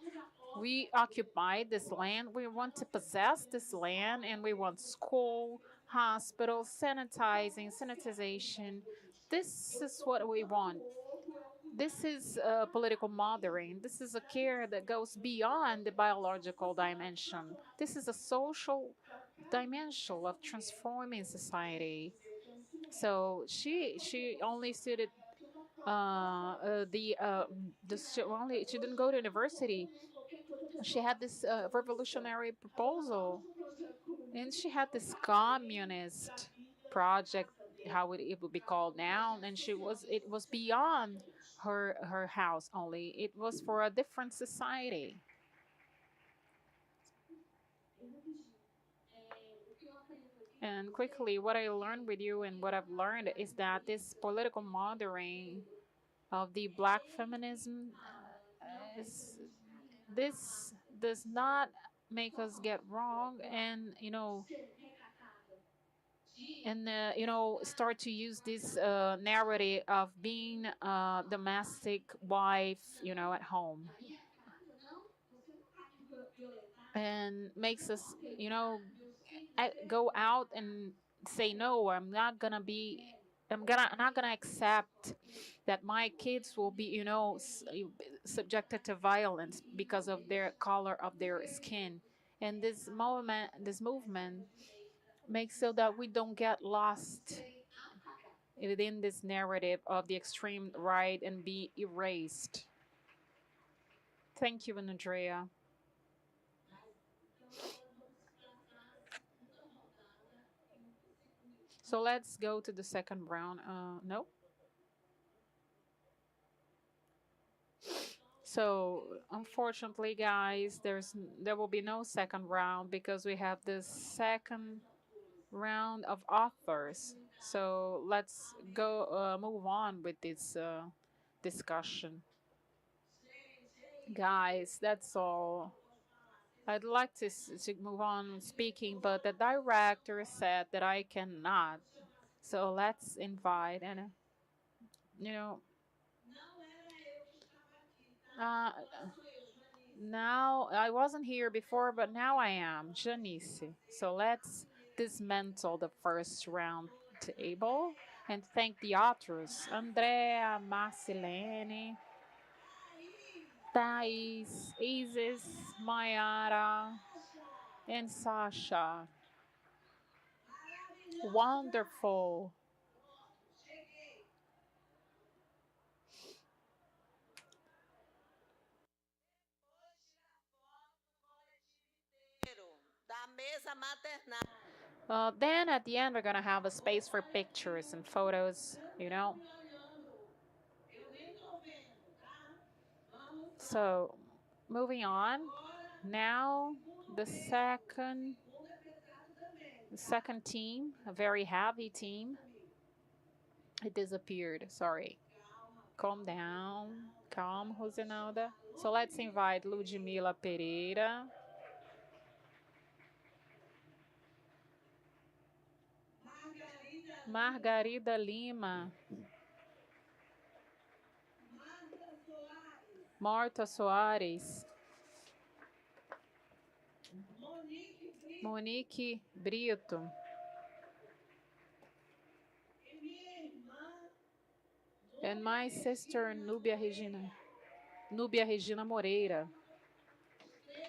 We occupied this land, we want to possess this land, and we want school, hospitals, sanitization. This is what we want. This is political mothering. This is a care that goes beyond the biological dimension. This is a social dimension of transforming society. So she only studied she didn't go to university. She had this revolutionary proposal, and she had this communist project, how it would be called now, and it was beyond her house only. It was for a different society. And quickly, what I learned with you and what I've learned is that this political mothering of the Black feminism is this does not make us get wrong, and start to use this narrative of being a domestic wife, at home, and makes us, go out and say, no, I'm not gonna accept that my kids will be, subjected to violence because of their color of their skin. And this movement makes so that we don't get lost within this narrative of the extreme right and be erased. Thank you, Andrea. So let's go to the second round. No? So unfortunately, guys, there will be no second round because we have the second round of authors. So let's go move on with this discussion. Guys, that's all. I'd like to move on speaking, but the director said that I cannot. So let's invite and you know uh, now I wasn't here before, but now I am Janice. So let's dismantle the first round table and thank the authors: Andrea, Marcelene, Thais, Isis, Mayara, and Sasha. Wonderful. Da Then at the end, we're going to have a space for pictures and photos, you know. So, moving on. Now, the second team, a very heavy team. It disappeared, sorry. Calm down. Calm, Rosinalda. So let's invite Ludmila Pereira. Margarida Lima. Marta Soares. Monique Brito. And my sister, Nubia Regina Moreira.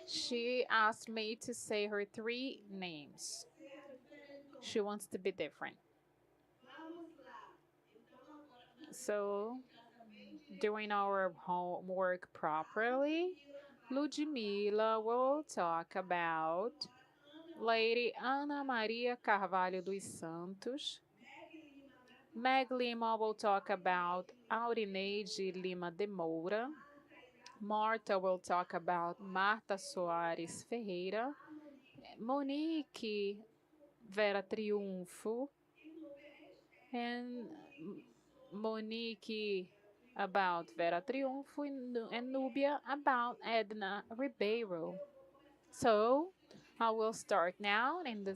She asked me to say her 3 names. She wants to be different. So, doing our homework properly, Ludmila will talk about Lady Ana Maria Carvalho dos Santos. Meg Lima will talk about Aurineide Lima de Moura. Marta will talk about Marta Soares Ferreira. Monique Vera Triunfo. And Monique about Vera Triunfo and Nubia about Edna Ribeiro. So I will start now in the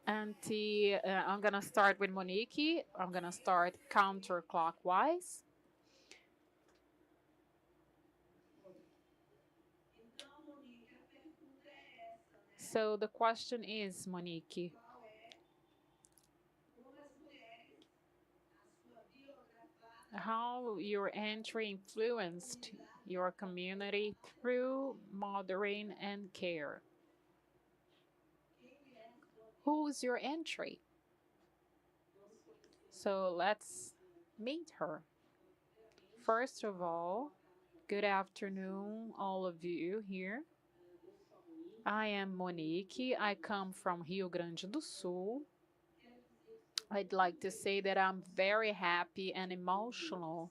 I'm gonna start with Monique. I'm gonna start counterclockwise. So the question is, Monique, how your entry influenced your community through mothering and care? Who's your entry? So let's meet her. First of all, good afternoon, all of you here. I am Monique. I come from Rio Grande do Sul. I'd like to say that I'm very happy and emotional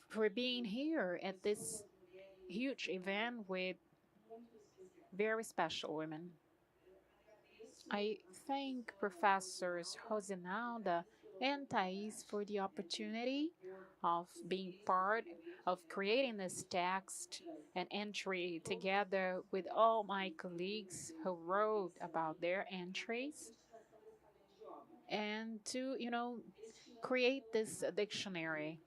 for being here at this huge event with very special women. I thank Professors Rosinalda and Thais for the opportunity of being part of creating this text and entry together with all my colleagues who wrote about their entries and to, create this dictionary.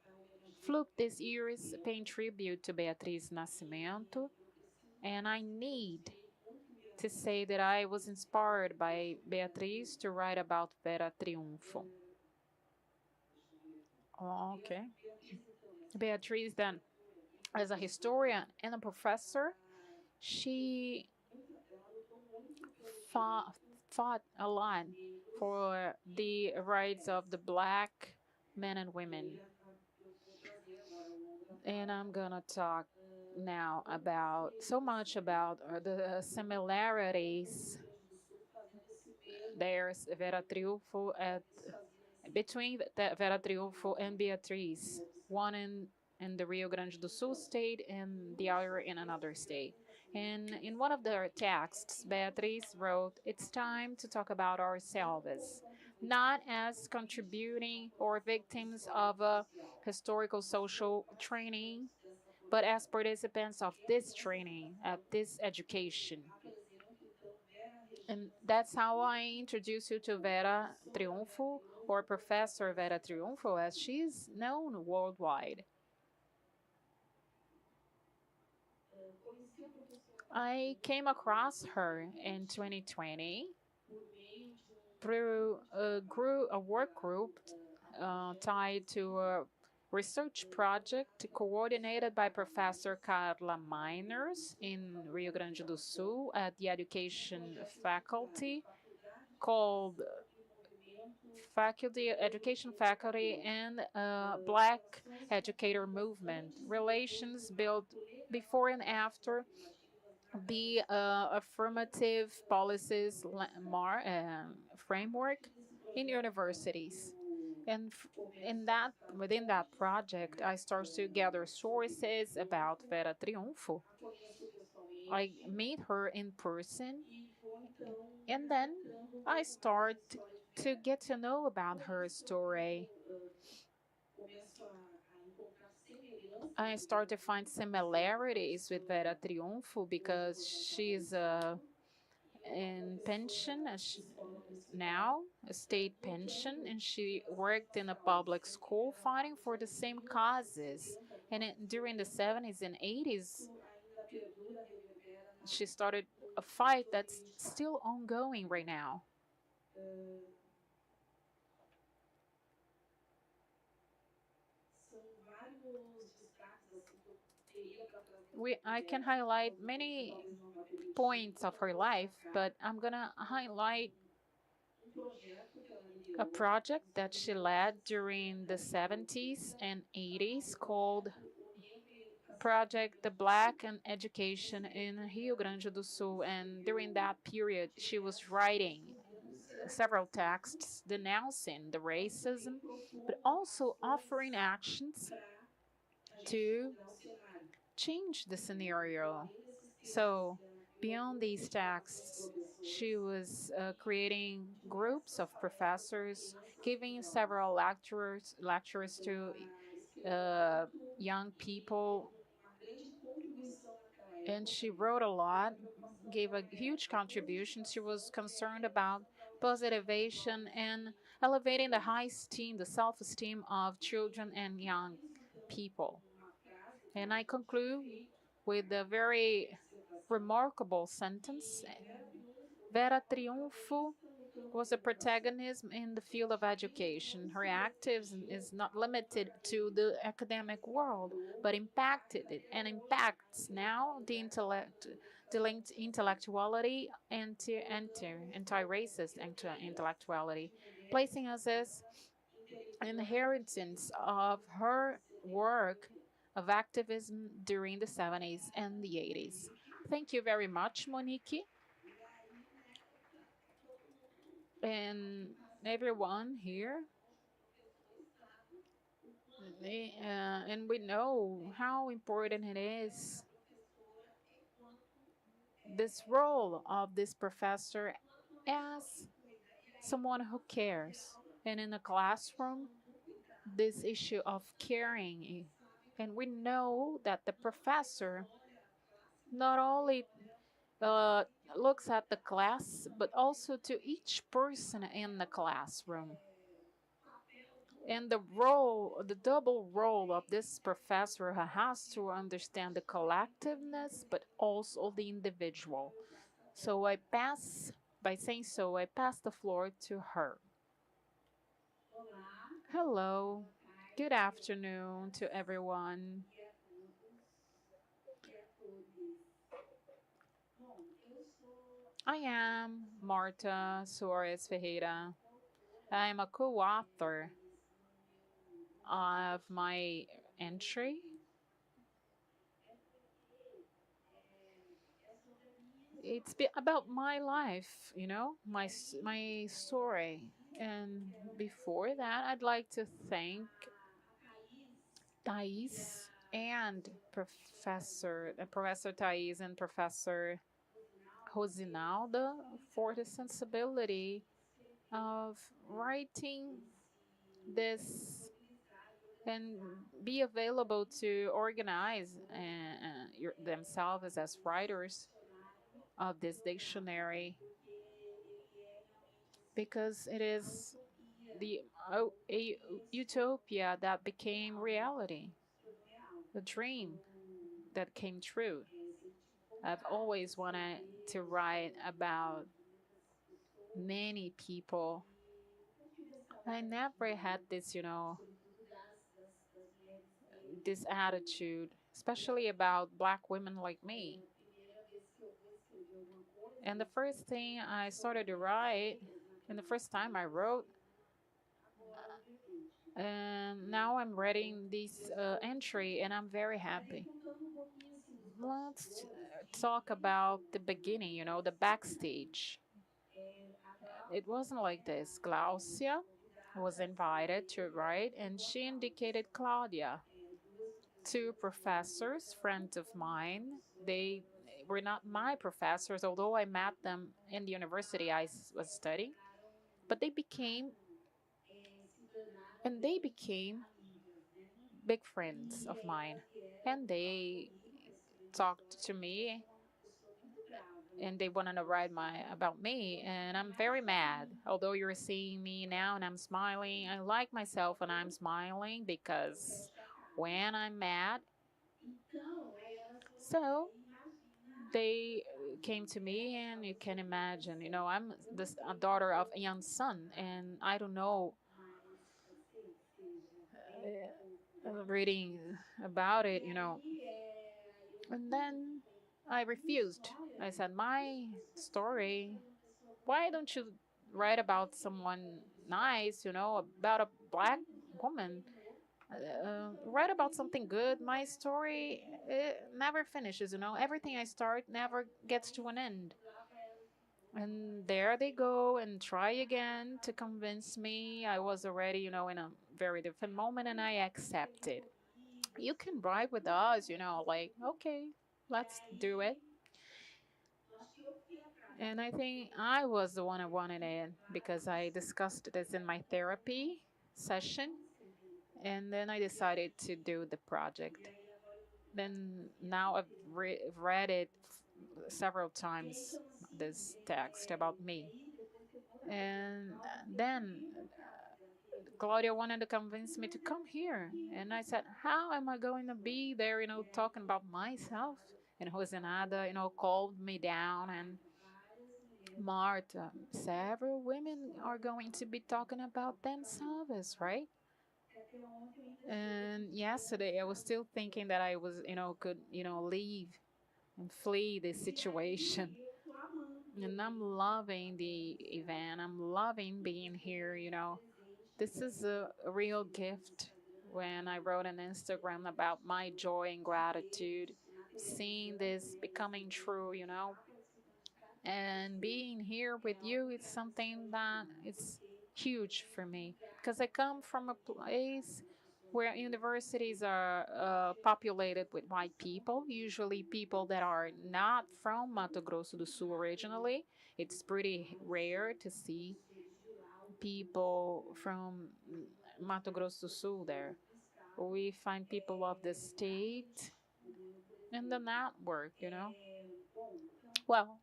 Fluke this year's paying tribute to Beatriz Nascimento, and I need to say that I was inspired by Beatriz to write about Vera Triunfo. Oh, okay. Beatriz, then, as a historian and a professor, she fought a lot for the rights of the Black men and women. And I'm gonna talk now about so much about the similarities. There's Vera Triunfo between Vera Triunfo and Beatriz, one in the Rio Grande do Sul state and the other in another state. And in one of their texts, Beatriz wrote, "It's time to talk about ourselves, not as contributing or victims of a historical social training, but as participants of this training, of this education." And that's how I introduce you to Vera Triunfo, or Professor Vera Triunfo, as she's known worldwide. I came across her in 2020 through a work group tied to a research project coordinated by Professor Carla Miners in Rio Grande do Sul at the education faculty, called faculty, education faculty, and Black educator movement. Relations built before and after the affirmative policies framework in universities. And in that, within that project, I started to gather sources about Vera Triunfo. I meet her in person, and then I start to get to know about her story. I start to find similarities with Vera Triunfo because she's in pension now, a state pension, and she worked in a public school fighting for the same causes. And during the 70s and 80s, she started a fight that's still ongoing right now. I can highlight many points of her life, but I'm gonna highlight a project that she led during the 70s and 80s called Project the Black and Education in Rio Grande do Sul. And during that period, she was writing several texts denouncing the racism, but also offering actions to change the scenario. So, beyond these texts, she was creating groups of professors, giving several lectures to young people, and she wrote a lot, gave a huge contribution. She was concerned about positivation and elevating the high esteem, the self-esteem of children and young people. And I conclude with a very remarkable sentence. Vera Triunfo was a protagonist in the field of education. Her activism is not limited to the academic world, but impacted it and impacts now the intellectuality, anti-racist intellectuality, placing us as inheritance of her work of activism during the 70s and the 80s. Thank you very much, Monique. And everyone here. And we know how important it is, this role of this professor as someone who cares. And in a classroom, this issue of caring. And we know that the professor not only uh, looks at the class, but also to each person in the classroom. And the double role of this professor who has to understand the collectiveness, but also the individual. So by saying so, I pass the floor to her. Hello, good afternoon to everyone. I am Marta Soares Ferreira. I am a co-author of my entry. It's about my life, my story. And before that, I'd like to thank Thais and Professor Thais and Professor Rosinalda for the sensibility of writing this and be available to organize themselves as writers of this dictionary, because it is a utopia that became reality, a dream that came true. I've always wanted to write about many people. I never had this attitude, especially about Black women like me. And the first thing I started to write, and the first time I wrote, And now I'm reading this entry and I'm very happy. Let's talk about the beginning, the backstage. It wasn't like this. Glaucia was invited to write, and she indicated Claudia. Two professors, friends of mine. They were not my professors, although I met them in the university I was studying, but they became big friends of mine, and they talked to me and they wanted to write my about me, and I'm very mad. Although you're seeing me now and I'm smiling, I like myself and I'm smiling because when I'm mad, so they came to me, and you can imagine, I'm this a daughter of a young son, and I don't know, reading about it, and then I refused. I said, my story, why don't you write about someone nice, about a black woman? Write about something good. My story, it never finishes, everything I start never gets to an end. And there they go and try again to convince me. I was already, in a very different moment, and I accepted. You can ride with us, like, okay, let's do it. And I think I was the one who wanted it because I discussed this in my therapy session. And then I decided to do the project. Then now I've read it several times, this text about me. And then Claudia wanted to convince me to come here. And I said, how am I going to be there, talking about myself? And Rosanada, called me down, and Marta, several women are going to be talking about themselves, right? And yesterday I was still thinking that I was, could, leave and flee this situation. And I'm loving the event. I'm loving being here, This is a real gift. When I wrote on Instagram about my joy and gratitude, seeing this becoming true, and being here with you is something that is huge for me because I come from a place where universities are populated with white people, usually people that are not from Mato Grosso do Sul originally. It's pretty rare to see people from Mato Grosso do Sul there. We find people of the state and the network, Well,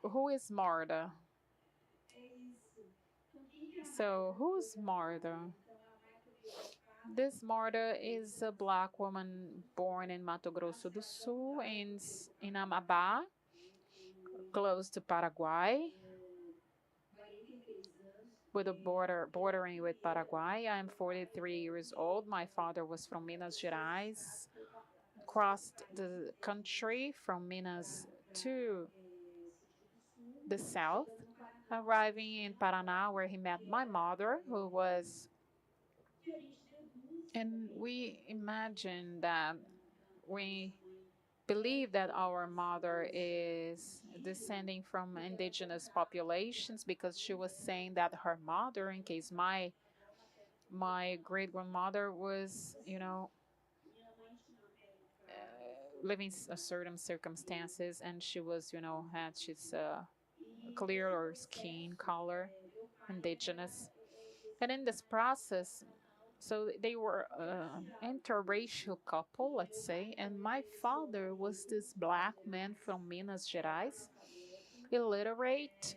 who is Marta? So, who's Marta? This Marta is a black woman born in Mato Grosso do Sul, in Amapá, close to Paraguay, with a bordering with Paraguay. I'm 43 years old. My father was from Minas Gerais, crossed the country from Minas to the south, arriving in Paraná, where he met my mother, who was. And we imagine that we believe that our mother is descending from indigenous populations because she was saying that her mother, in case my great grandmother was, living certain circumstances, and she was, had she's clear or skin color, indigenous. And in this process, so they were an interracial couple, let's say, and my father was this black man from Minas Gerais, illiterate,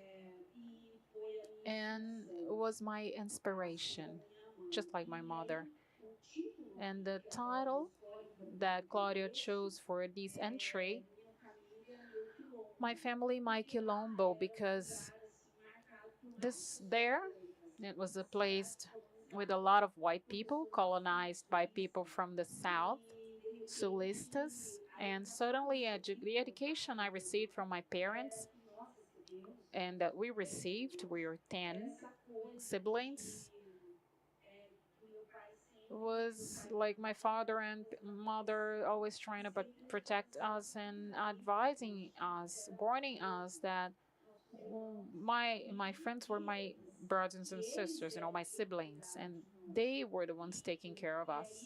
and was my inspiration, just like my mother. And the title that Claudia chose for this entry, My Family, My Quilombo, because it was a place with a lot of white people, colonized by people from the south, Sulistas, and suddenly the education I received from my parents and that we received, we were 10 siblings, was like my father and mother always trying to protect us and advising us, warning us that my friends were my brothers and sisters, my siblings, and they were the ones taking care of us.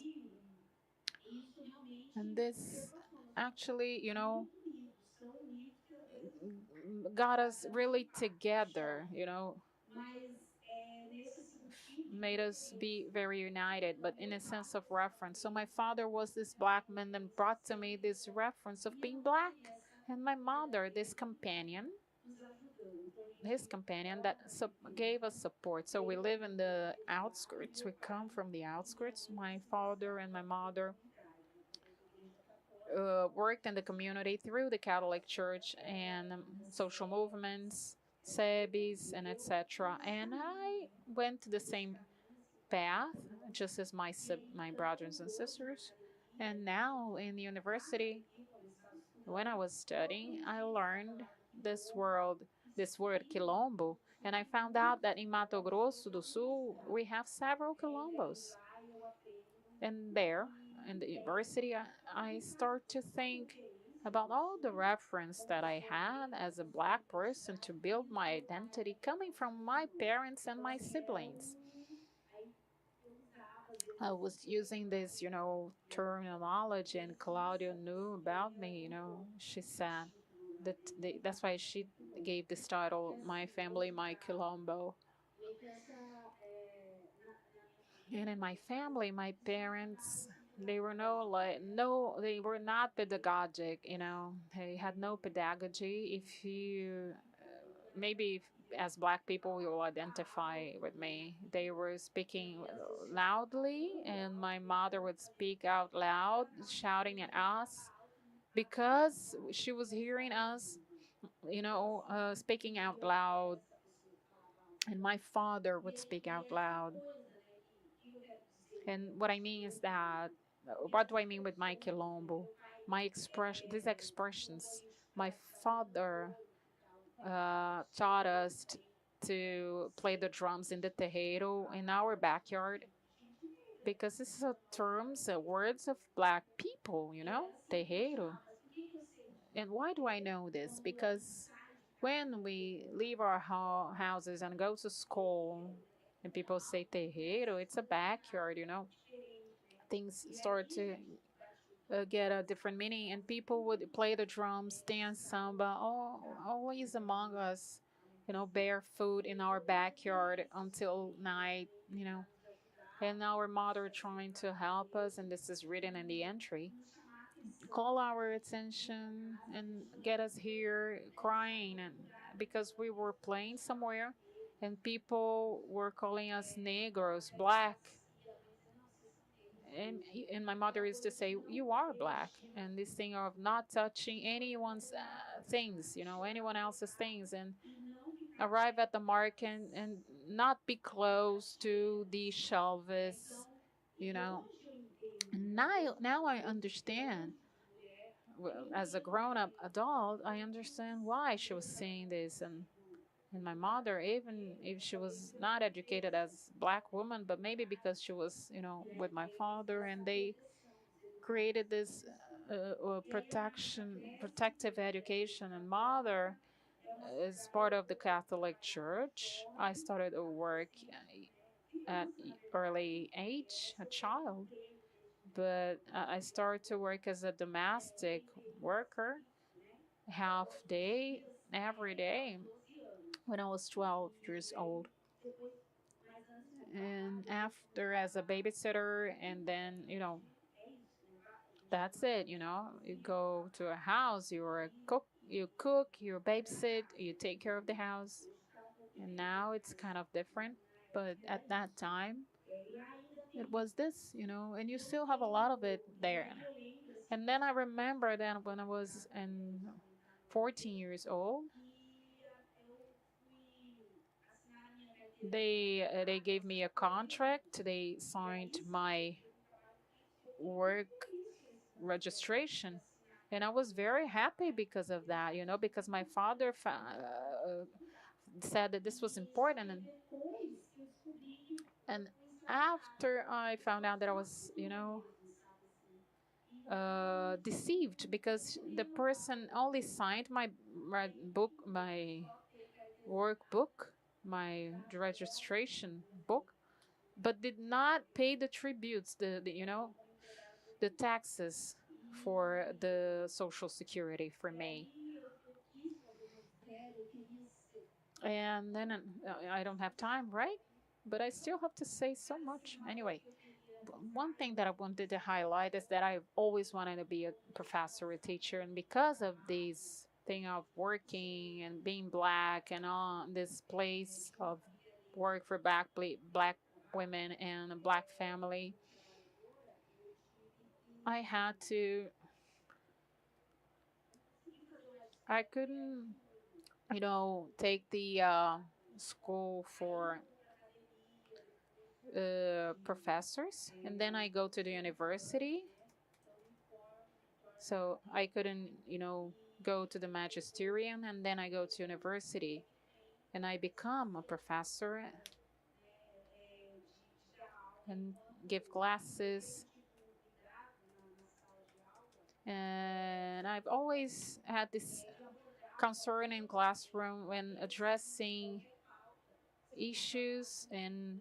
And this actually, got us really together, made us be very united, but in a sense of reference. So my father was this black man and brought to me this reference of being black. And my mother, this companion, his companion that gave us support. So we live in the outskirts. We come from the outskirts. My father and my mother worked in the community through the Catholic Church and social movements, SEBIs, and etc. And I went to the same path, just as my brothers and sisters. And now in the university, when I was studying, I learned this world, this word Quilombo, and I found out that in Mato Grosso do Sul we have several Quilombos. And there, in the university, I start to think about all the reference that I had as a black person to build my identity coming from my parents and my siblings. I was using this, terminology, and Claudia knew about me. She said that that's why she gave this title, "My Family, My Quilombo." And in my family, my parents, they were they were not pedagogic. They had no pedagogy. If you maybe as black people you will identify with me, they were speaking loudly, and my mother would speak out loud shouting at us because she was hearing us, speaking out loud, and my father would speak out loud. And what I mean is that, what do I mean with my quilombo? These expressions, my father taught us to play the drums in the terreiro in our backyard, because this is terms, words of black people, terreiro. And why do I know this? Because when we leave our houses and go to school, and people say terreiro, it's a backyard, things start to get a different meaning, and people would play the drums, dance samba, always among us, barefoot in our backyard until night, and our mother trying to help us, and this is written in the entry, call our attention and get us here crying, and because we were playing somewhere and people were calling us negros, black, and my mother used to say, "You are black," and this thing of not touching anyone's things, anyone else's things, and arrive at the market and not be close to the shelves, you know. Now I understand. As a grown-up adult, I understand why she was saying this, and my mother, even if she was not educated as black woman, but maybe because she was, with my father, and they created this protective education. And mother is part of the Catholic Church. I started to work at early age, a child, but I started to work as a domestic worker, half day, every day, when I was 12 years old. And after as a babysitter, and then, that's it, you go to a house, you cook, you babysit, you take care of the house. And now it's kind of different, but at that time it was this, and you still have a lot of it there. And then I remember that when I was 14 years old, they gave me a contract. They signed my work registration, and I was very happy because of that, because my father said that this was important. And after I found out that I was, deceived because the person only signed my book, my workbook, my registration book, but did not pay the tributes, the taxes for the social security for me. And then I don't have time, right? But I still have to say so much. Anyway, one thing that I wanted to highlight is that I've always wanted to be a professor, a teacher, and because of this thing of working and being black and on this place of work for black women and a black family, I had to. I couldn't, take the school for professors, and then I go to the university. So I couldn't, go to the magisterium, and then I go to university, and I become a professor and give classes. And I've always had this concern in classroom when addressing issues and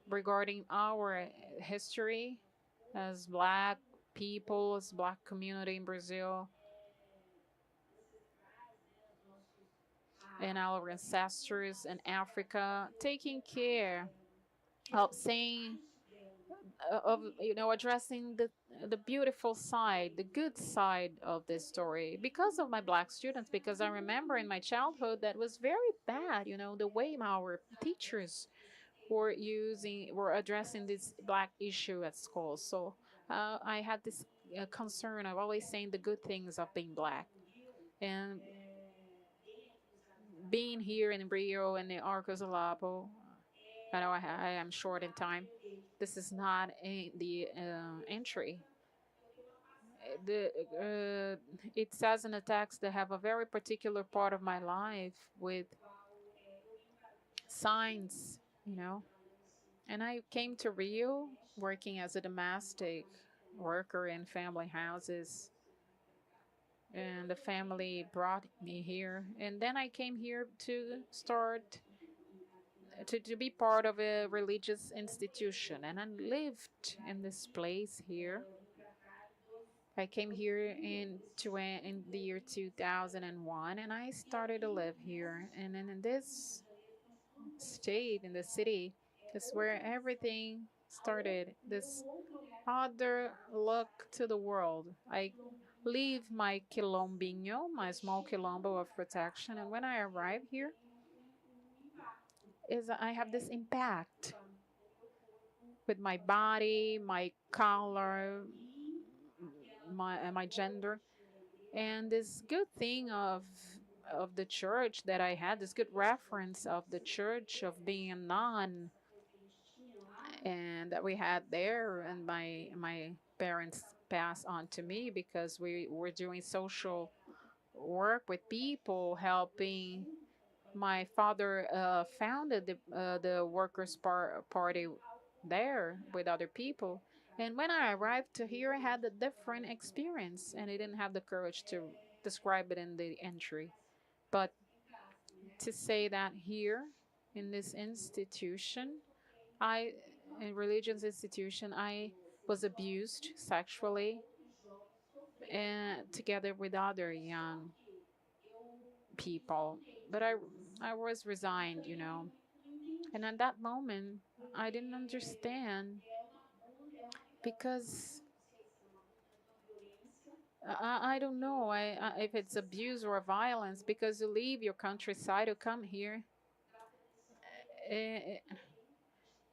regarding our history as black people, as black community in Brazil, and our ancestors in Africa, taking care of saying of addressing the beautiful side, the good side of this story because of my black students, because I remember in my childhood that was very bad, the way our teachers were addressing this black issue at school. So I had this concern of always saying the good things of being black. And being here in Rio and the Arcos Alapo, I know I am short in time. This is not the entry. It says in the text that have a very particular part of my life with signs, And I came to Rio working as a domestic worker in family houses. And the family brought me here. And then I came here to start to be part of a religious institution. And I lived in this place here. I came here in the year 2001, and I started to live here. And then in this state, in the city, is where everything started. This other look to the world. I leave my quilombinho, my small quilombo of protection, and when I arrive here, is I have this impact with my body, my color, my gender, and this good thing of the church that I had, this good reference of the church of being a nun, and that we had there, and my parents passed on to me because we were doing social work with people, helping. My father founded the party there with other people. And when I arrived to here, I had a different experience, and I didn't have the courage to describe it in the entry. But to say that here in this institution, I in religious institution, I was abused sexually, and together with other young people. But I was resigned, And at that moment, I didn't understand because I don't know if it's abuse or violence because you leave your countryside to come here. eh,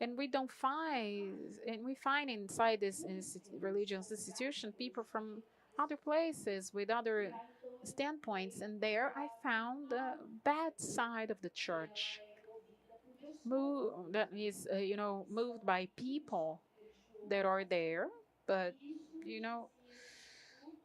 and we don't find, and we find inside this religious institution people from other places with other standpoints. And there I found the bad side of the church, that is, moved by people that are there, but you know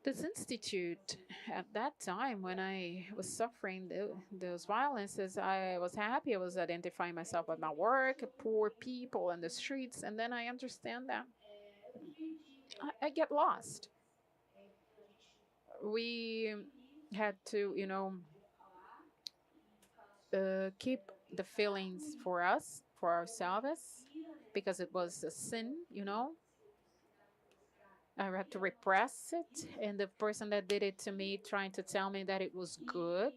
This institute, at that time when I was suffering those violences, I was happy. I was identifying myself with my work, poor people in the streets, and then I understand that I get lost. We had to, keep the feelings for us, for ourselves, because it was a sin. I had to repress it, and the person that did it to me trying to tell me that it was good,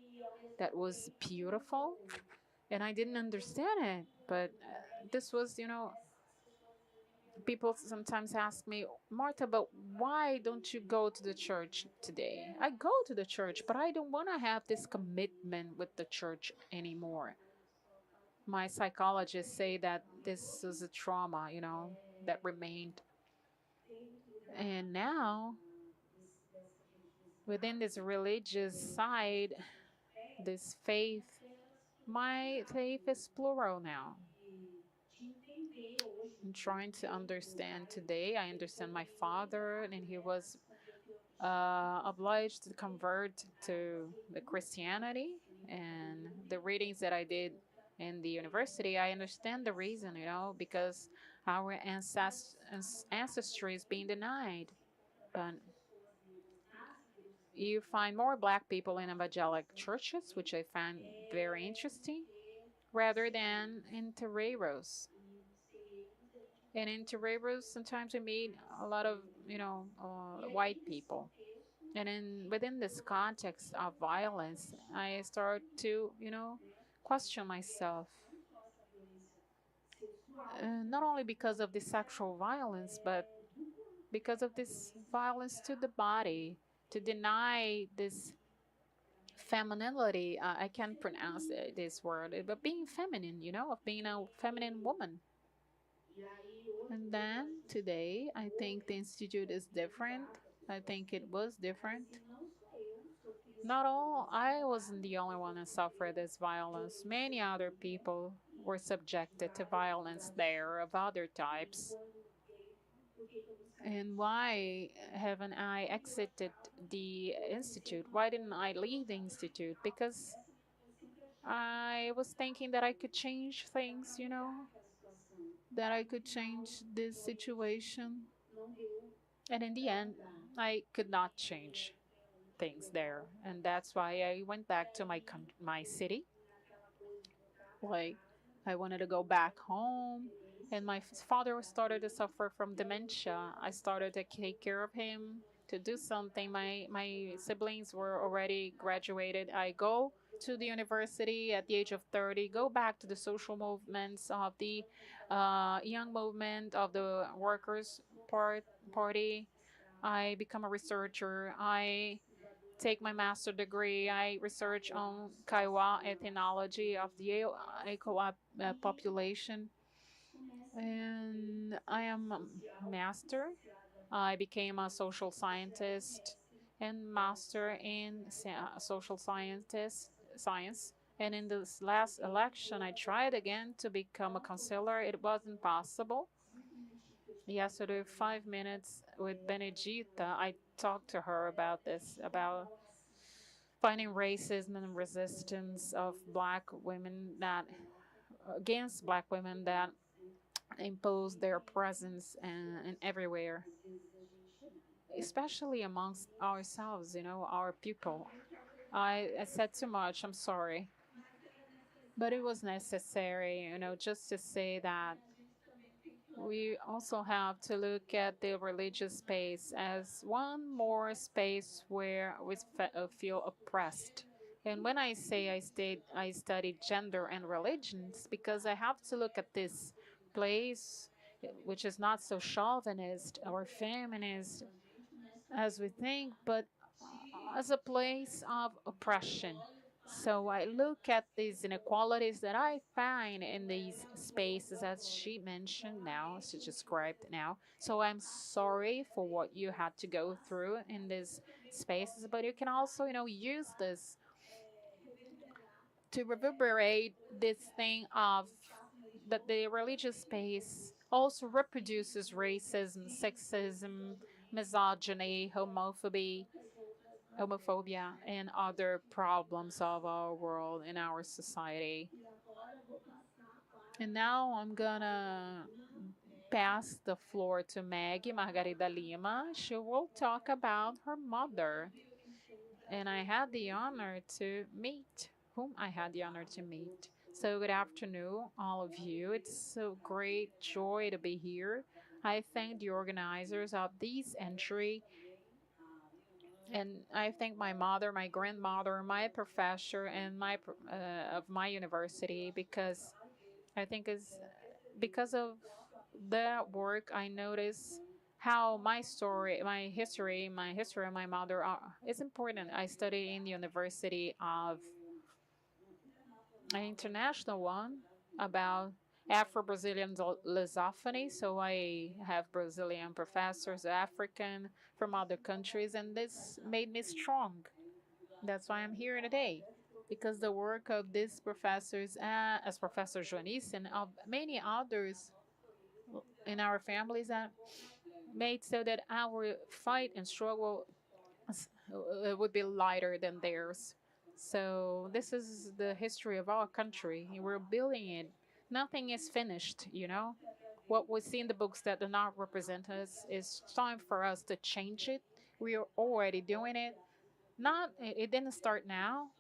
that was beautiful, and I didn't understand it. But this was, people sometimes ask me, Marta, but why don't you go to the church today? I go to the church, but I don't want to have this commitment with the church anymore. My psychologists say that this is a trauma, that remained. And now, within this religious side, this faith, my faith is plural now. I'm trying to understand today. I understand my father, and he was obliged to convert to the Christianity. And the readings that I did in the university, I understand the reason, because our ancestry is being denied. But you find more black people in evangelic churches, which I find very interesting, rather than in Terreiros. And in Terreiros, sometimes we meet a lot of, white people. And within this context of violence, I start to, question myself. Not only because of the sexual violence, but because of this violence to the body, to deny this femininity. I can't pronounce this word, but being feminine, of being a feminine woman. And then today, I think the institute is different. I think it was different. Not all, I wasn't the only one who suffered this violence. Many other people were subjected to violence there of other types. And why haven't I exited the institute? Why didn't I leave the institute? Because I was thinking that I could change things, that I could change this situation. And in the end, I could not change things there. And that's why I went back to my city. Like, I wanted to go back home. And my father started to suffer from dementia. I started to take care of him, to do something. My siblings were already graduated. I go to the university at the age of 30, go back to the social movements of the young movement of the workers party. I become a researcher. I take my master degree. I research on Kaiwa ethnology of the Aikoa population. And I am a master. I became a social scientist and master in social science. And in this last election, I tried again to become a counselor. It wasn't possible. Yesterday, 5 minutes with Benedita, I talked to her about this, about fighting racism and resistance of black women that against black women that impose their presence and everywhere, especially amongst ourselves, our people. I said too much, I'm sorry. But it was necessary, just to say that we also have to look at the religious space as one more space where we feel oppressed. And when I say I studied gender and religions, because I have to look at this place, which is not so chauvinist or feminist as we think, but as a place of oppression. So I look at these inequalities that I find in these spaces, as she mentioned now, she described now. So I'm sorry for what you had to go through in these spaces, but you can also, use this to reverberate this thing of that the religious space also reproduces racism, sexism, misogyny, homophobia, and other problems of our world and our society. And now I'm gonna pass the floor to Maggie Margarida Lima. She will talk about her mother. And I had the honor to meet whom I had the honor to meet. So, good afternoon, all of you. It's a great joy to be here. I thank the organizers of this entry, and I thank my mother, my grandmother, my professor, and of my university, because I think it's because of that work I notice how my history of my mother is important. I study in the University of an international one about Afro-Brazilian lusophony. So I have Brazilian professors, African from other countries, and this made me strong. That's why I'm here today, because the work of these professors, as Professor Joanice and of many others in our families, that made so that our fight and struggle would be lighter than theirs. So this is the history of our country. We're building it. Nothing is finished, you know. What we see in the books that do not represent us, is time for us to change it. We are already doing it. Not it didn't start now.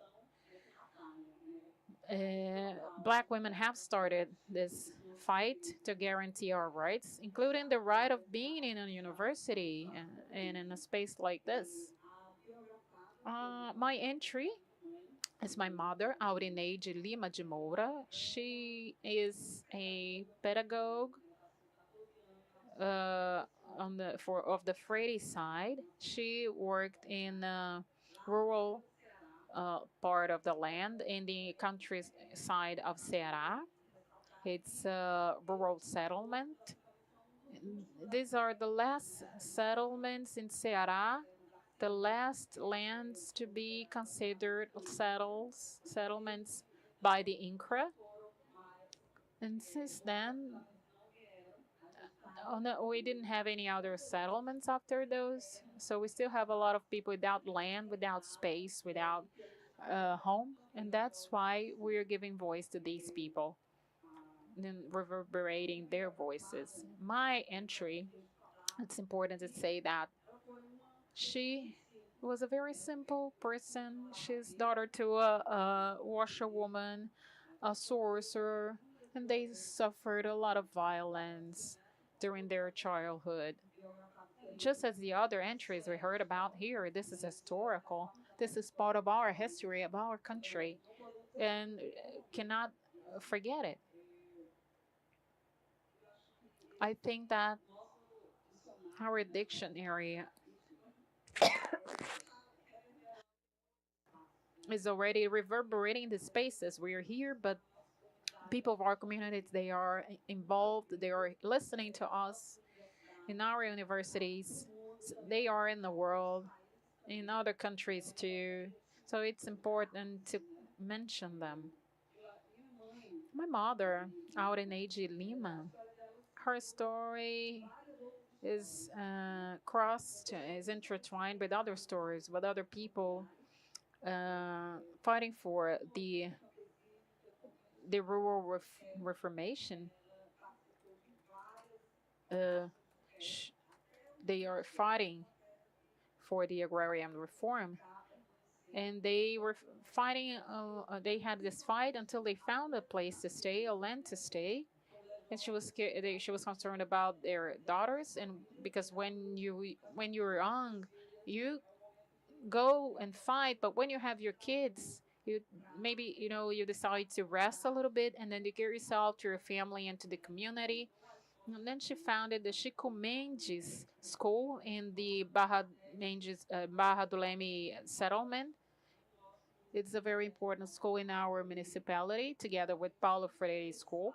uh, Black women have started this fight to guarantee our rights, including the right of being in a university and in a space like this. My entry is my mother, Aurineide Lima de Moura. She is a pedagogue uh, on the for of the Freire side. She worked in rural part of the land in the countryside of Ceará. It's a rural settlement. These are the last settlements in Ceará, the last lands to be considered settlements by the Inca. And since then, oh no, we didn't have any other settlements after those. So we still have a lot of people without land, without space, without home. And that's why we're giving voice to these people and reverberating their voices. My entry, it's important to say that she was a very simple person. She's daughter to a washerwoman, a sorcerer, and they suffered a lot of violence during their childhood. Just as the other entries we heard about here, this is historical. This is part of our history, of our country, and cannot forget it. I think that our dictionary is already reverberating the spaces we are here, but people of our communities, they are involved, they are listening to us in our universities, they are in the world, in other countries too. So it's important to mention them. My mother, Aureneide Lima, her story is crossed, is intertwined with other stories, with other people fighting for the rural reformation. Uh, they are fighting for the agrarian reform, and they were fighting. They had this fight until they found a place to stay, a land to stay, and she was scared. She was concerned about their daughters, and because when you're young, you go and fight, but when you have your kids, you maybe you decide to rest a little bit, and then you get yourself to your family and to the community. And then she founded the Chico Mendes School in the Barra do Leme settlement. It's a very important school in our municipality, together with Paulo Freire School.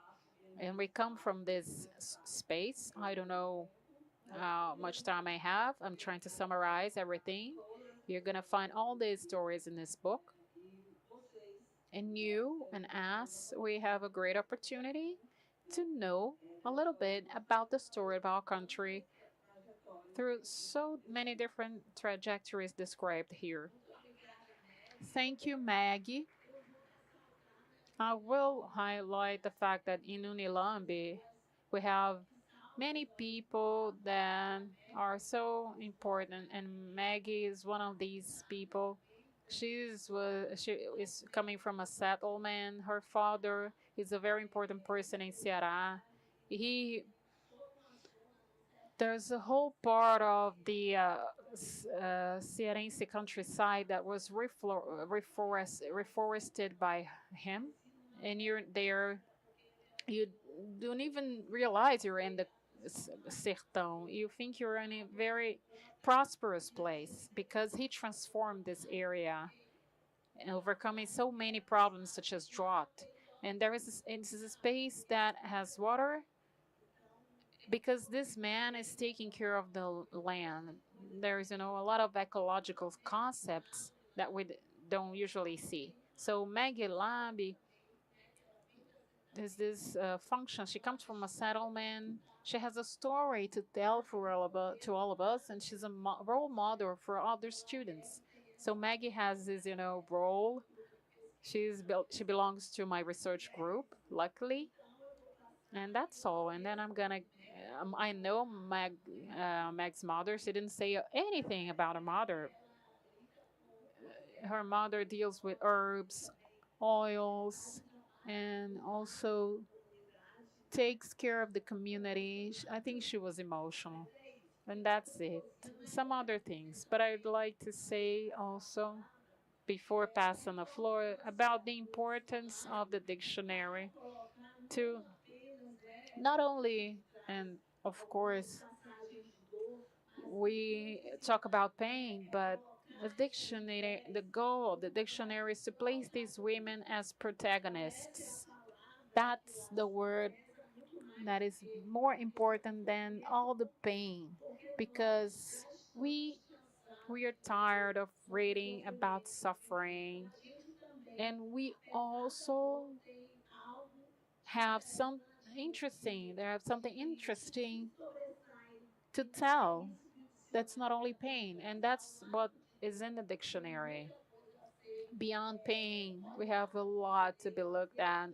And we come from this space. I don't know how much time I have. I'm trying to summarize everything. You're going to find all these stories in this book. And you and us, we have a great opportunity to know a little bit about the story of our country through so many different trajectories described here. Thank you, Maggie. I will highlight the fact that in Unilambi, we have many people that are so important, and Maggie is one of these people. She is coming from a settlement. Her father is a very important person in Ceará. He There's a whole part of the Cearense countryside that was reforested by him, and you're there. You don't even realize you're in the sertão. You think you're in a very prosperous place because he transformed this area, overcoming so many problems such as drought. And it's a space that has water because this man is taking care of the land. There's a lot of ecological concepts that we don't usually see. So Maggie Lambi is this function. She comes from a settlement. She has a story to tell to all of us, and she's a role model for other students. So Maggie has this, role. She belongs to my research group, luckily, and that's all. And then I know Meg's mother. She didn't say anything about her mother. Her mother deals with herbs, oils, and also takes care of the community. I think she was emotional. And that's it. Some other things. But I'd like to say also, before passing the floor, about the importance of the dictionary to not only, and of course, we talk about pain, but the goal of the dictionary is to place these women as protagonists. That's the word that is more important than all the pain, because we we are tired of reading about suffering, and we also have some they have something interesting to tell. That's not only pain, and that's what is in the dictionary. Beyond pain, we have a lot to be looked at,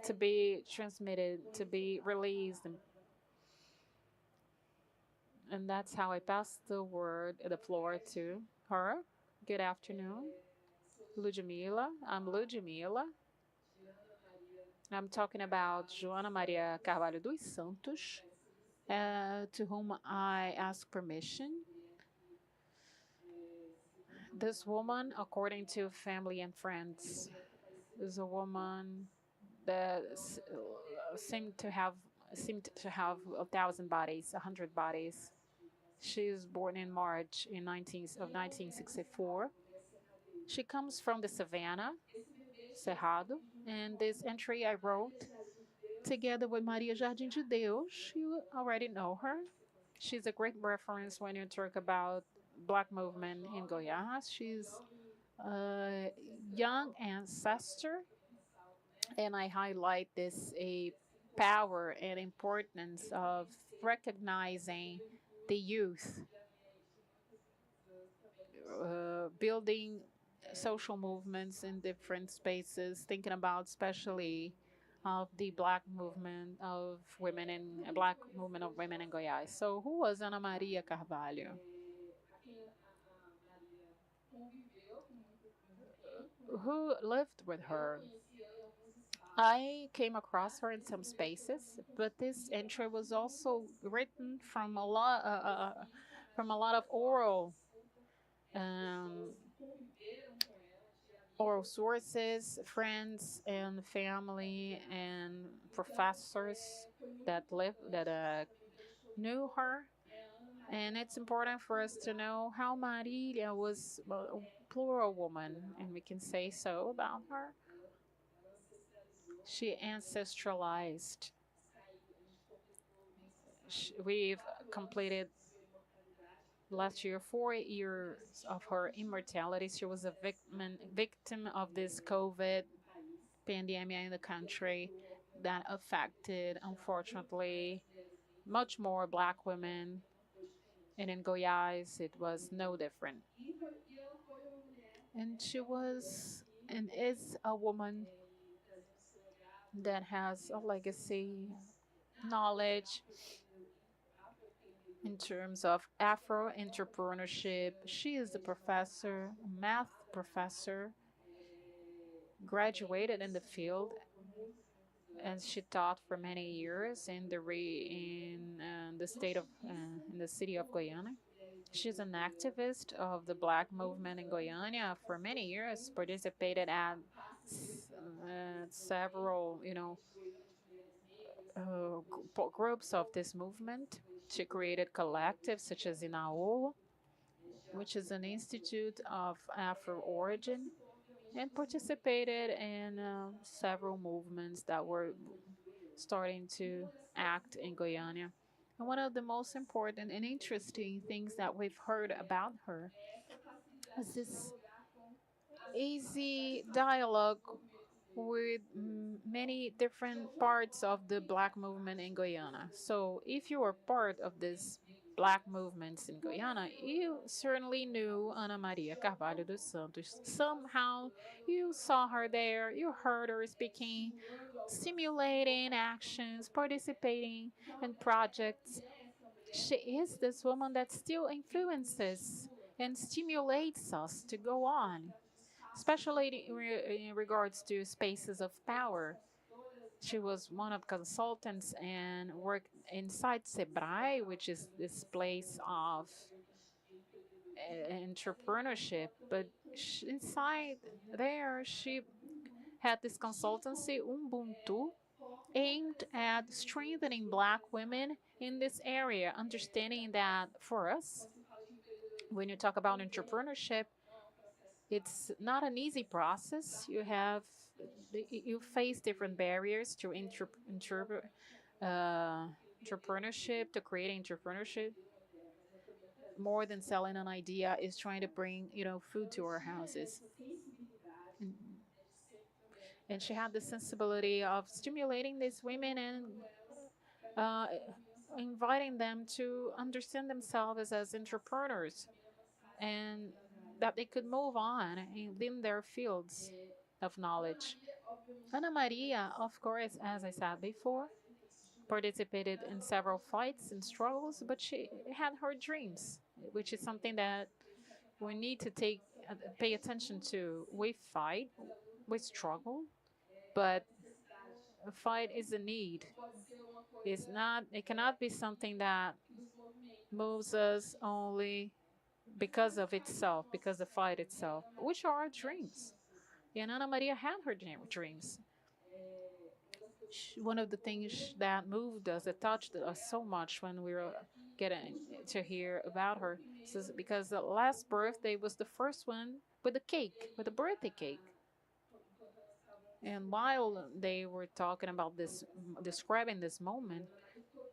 to be transmitted, to be released. And that's how I pass the floor to her. Good afternoon, Ludmila. I'm Ludmila. I'm talking about Joana Maria Carvalho dos Santos, to whom I ask permission. This woman, according to family and friends, is a woman that seemed to have 1,000 bodies, 100 bodies. She was born in March of 1964. She comes from the Savannah, Cerrado, and this entry I wrote together with Maria Jardim de Deus. You already know her. She's a great reference when you talk about Black movement in Goiás. She's a young ancestor, and I highlight this a power and importance of recognizing the youth, building social movements in different spaces, thinking about especially of the black movement of women in Goiás. So who was Ana Maria Carvalho? Who lived with her? I came across her in some spaces, but this entry was also written from a lot of um, oral sources, friends and family and professors that knew her. And it's important for us to know how Maria was a plural woman, and we can say so about her. She ancestralized. We've completed last year 4 years of her immortality. She was a victim of this COVID pandemic in the country that affected, unfortunately, much more Black women. And in Goiás, it was no different. And she was and is a woman that has a legacy, knowledge in terms of Afro entrepreneurship. She is a professor, a math professor, graduated in the field, and she taught for many years in the state of in the city of Goiânia. She's an activist of the Black movement in Goiânia for many years. Participated at several, groups of this movement. She created collectives such as INAO, which is an institute of Afro origin, and participated in several movements that were starting to act in Goiânia. And one of the most important and interesting things that we've heard about her is this easy dialogue with many different parts of the Black movement in Guyana. So, if you were part of this Black movements in Guyana, you certainly knew Ana Maria Carvalho dos Santos. Somehow, you saw her there, you heard her speaking, simulating actions, participating in projects. She is this woman that still influences and stimulates us to go on, especially in regards to spaces of power. She was one of consultants and worked inside Sebrae, which is this place of entrepreneurship. But inside there, she had this consultancy, Ubuntu, aimed at strengthening Black women in this area, understanding that for us, when you talk about entrepreneurship, it's not an easy process. You face different barriers to uh, entrepreneurship, to creating entrepreneurship. More than selling an idea is trying to bring food to our houses. And, and she had the sensibility of stimulating these women and uh, inviting them to understand themselves as entrepreneurs and that they could move on in their fields of knowledge. Ana Maria, of course, as I said before, participated in several fights and struggles, but she had her dreams, which is something that we need to pay attention to. We fight, we struggle, but a fight is a need. It cannot be something that moves us only because of itself, because the fight itself, which are our dreams. And Ana Maria had her dreams. One of the things that moved us, that touched us so much when we were getting to hear about her, is because the last birthday was the first one with a cake, with a birthday cake. And while they were talking about this, describing this moment,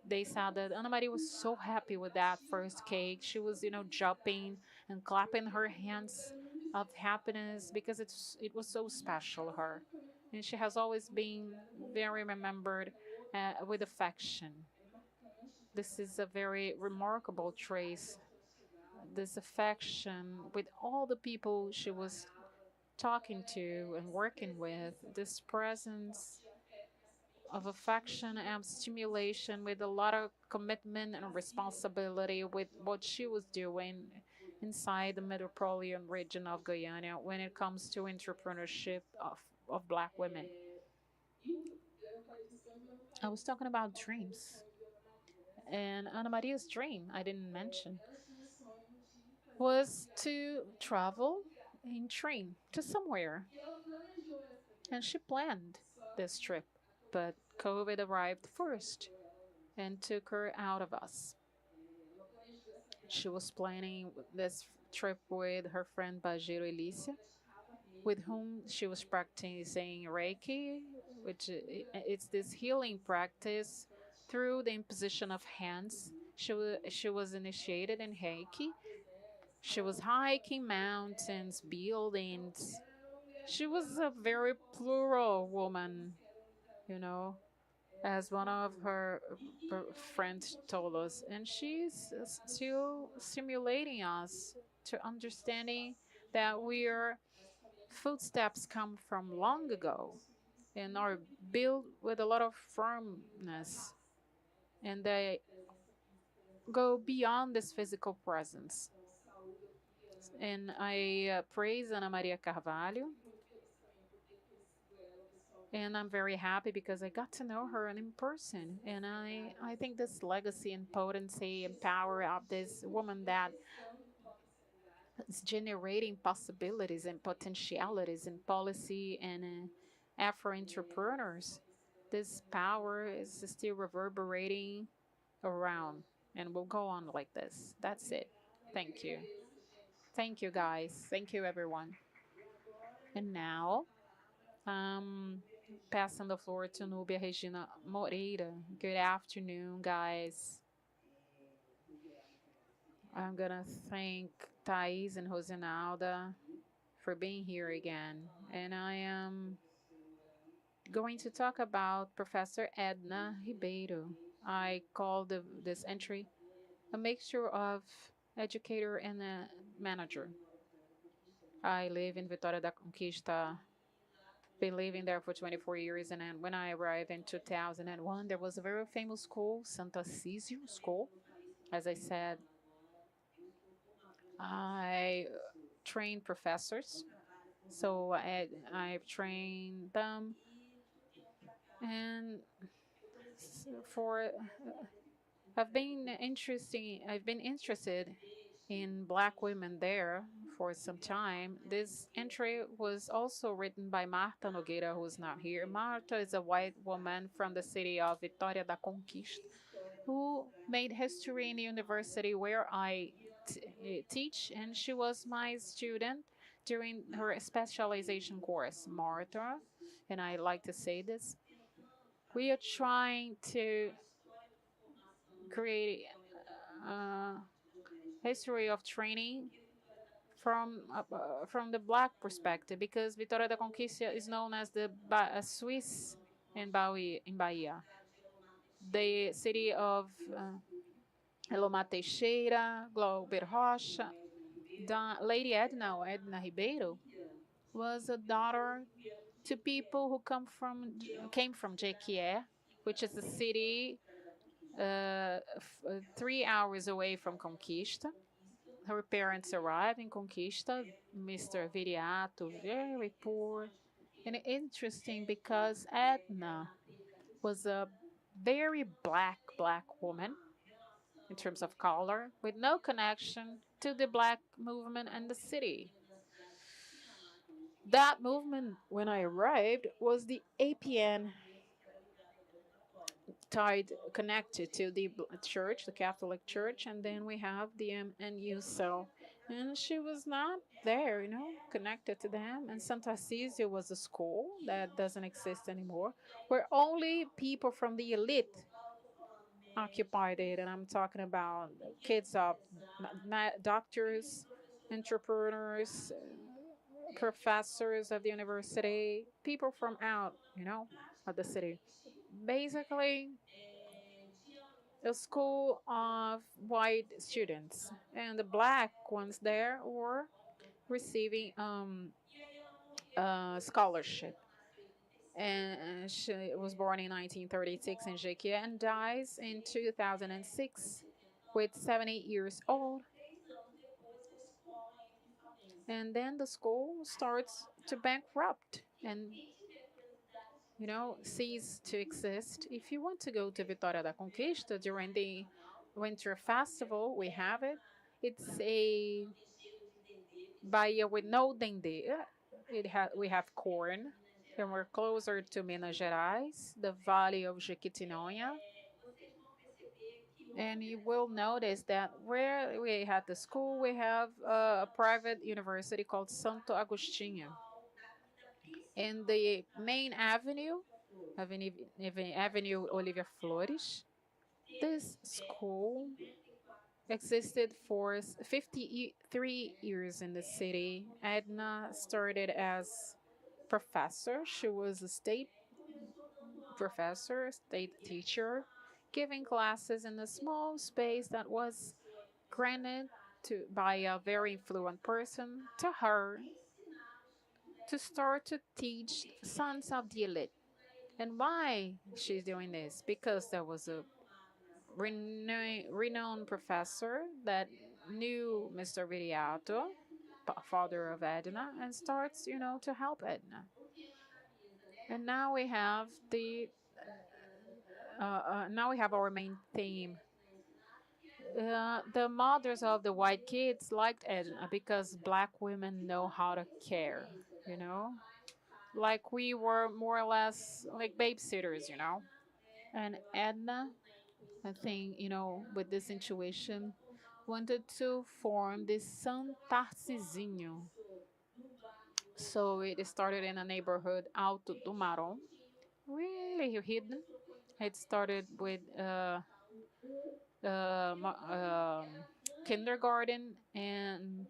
they said that Ana Maria was so happy with that first cake. She was, jumping and clapping her hands of happiness because it was so special to her. And she has always been very remembered with affection. This is a very remarkable trace. This affection with all the people she was talking to and working with, this presence of affection and stimulation with a lot of commitment and responsibility with what she was doing inside the metropolitan region of Guyana when it comes to entrepreneurship of Black women. I was talking about dreams. And Ana Maria's dream, I didn't mention, was to travel in train to somewhere. And she planned this trip, but COVID arrived first and took her out of us. She was planning this trip with her friend Bajiro Elícia, with whom she was practicing Reiki, which it's this healing practice through the imposition of hands. She was initiated in Reiki. She was hiking mountains, buildings. She was a very plural woman, you know. as one of her friends told us, and she's still stimulating us to understanding that we're footsteps come from long ago and are built with a lot of firmness, and they go beyond this physical presence. And I praise Ana Maria Carvalho, and I'm very happy because I got to know her in person. And I think this legacy and potency and power of this woman that is generating possibilities and potentialities in policy and Afro entrepreneurs, this power is still reverberating around and will go on like this. That's it. Thank you. Thank you, guys. Thank you, everyone. And now, um, passing the floor to Nubia Regina Moreira. Good afternoon, guys. I'm gonna thank Thais and Rosinalda for being here again. And I am going to talk about Professor Edna Ribeiro. I call this entry a mixture of educator and a manager. I live in Vitória da Conquista, been living there for 24 years, and then when I arrived in 2001, there was a very famous school, Santa Císio School. As I said, I trained professors, so I've trained them, and for I've been interested in black women there for some time. This entry was also written by Marta Nogueira, who is not here. Marta is a white woman from the city of Vitória da Conquista who made history in the university where I teach, and she was my student during her specialization course. Marta, and I like to say this, we are trying to create a history of training from the black perspective, because Vitória da Conquista is known as the Swiss in Bahia. The city of Elomar Teixeira, Glauber Rocha, Lady Edna, or Edna Ribeiro, was a daughter to people who came from Jequié, which is a city 3 hours away from Conquista. Her parents arrived in Conquista, Mr. Viriato, very poor. And interesting because Edna was a very black woman in terms of color, with no connection to the black movement in the city. That movement, when I arrived, was the APN tied, connected to the church, the Catholic Church, and then we have the MNU cell. And she was not there, connected to them. And Santa Císio was a school that doesn't exist anymore, where only people from the elite occupied it. And I'm talking about kids of doctors, entrepreneurs, professors of the university, people from out, of the city. Basically, a school of white students, and the black ones there were receiving scholarship. And she was born in 1936 in Jequié and dies in 2006 with 78 years old. And then the school starts to bankrupt and cease to exist. If you want to go to Vitória da Conquista during the winter festival, we have it. It's a Bahia with no dendê. We have corn, and we're closer to Minas Gerais, the Valley of Jequitinhonha. And you will notice that where we had the school, we have a private university called Santo Agostinho. In the main avenue, Avenue Olivia Flores, this school existed for 53 years in the city. Edna started as professor. She was a state professor, state teacher, giving classes in a small space that was granted by a very influent person to her to start to teach sons of the elite. And why she's doing this? Because there was a renowned professor that knew Mr. Viriato, father of Edna, and starts, to help Edna. And now we have our main theme. The mothers of the white kids liked Edna because black women know how to care, you know? Like we were more or less like babysitters. And Edna, I think, with this intuition, wanted to form this San Tarcisinho. So it started in a neighborhood Alto do Marão, really hidden. It started with kindergarten and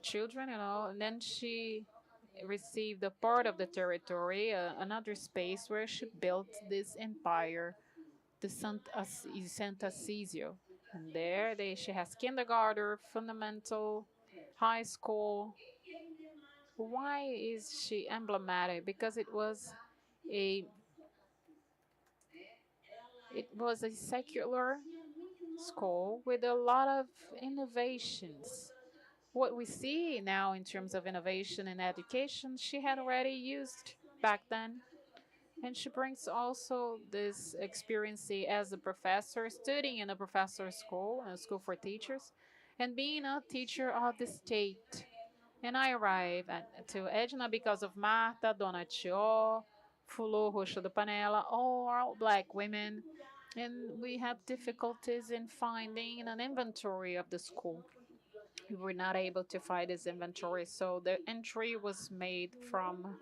children, and then she received a part of the territory, another space where she built this empire, the Santa Cisio. And there she has kindergarten, fundamental, high school. Why is she emblematic? Because a it was a secular school with a lot of innovations. What we see now in terms of innovation in education, she had already used back then. And she brings also this experience as a professor, studying in a professor school, a school for teachers, and being a teacher of the state. And I arrive to Edna because of Marta, Dona Tio, Fulô, Roxa do Panela, all black women. And we have difficulties in finding an inventory of the school. We were not able to find this inventory, so the entry was made from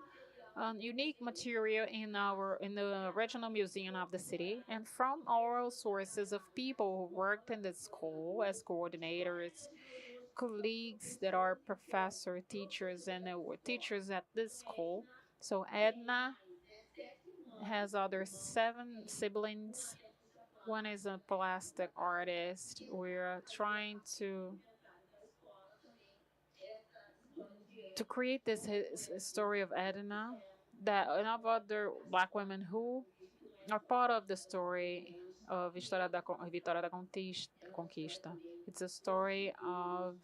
unique material in the regional museum of the city, and from oral sources of people who worked in the school as coordinators, colleagues that are professor teachers and were teachers at this school. So Edna has other 7 siblings. One is a plastic artist. We're trying to create this story of Edna, that and of other black women who are part of the story of Vitória da Conquista. It's a story of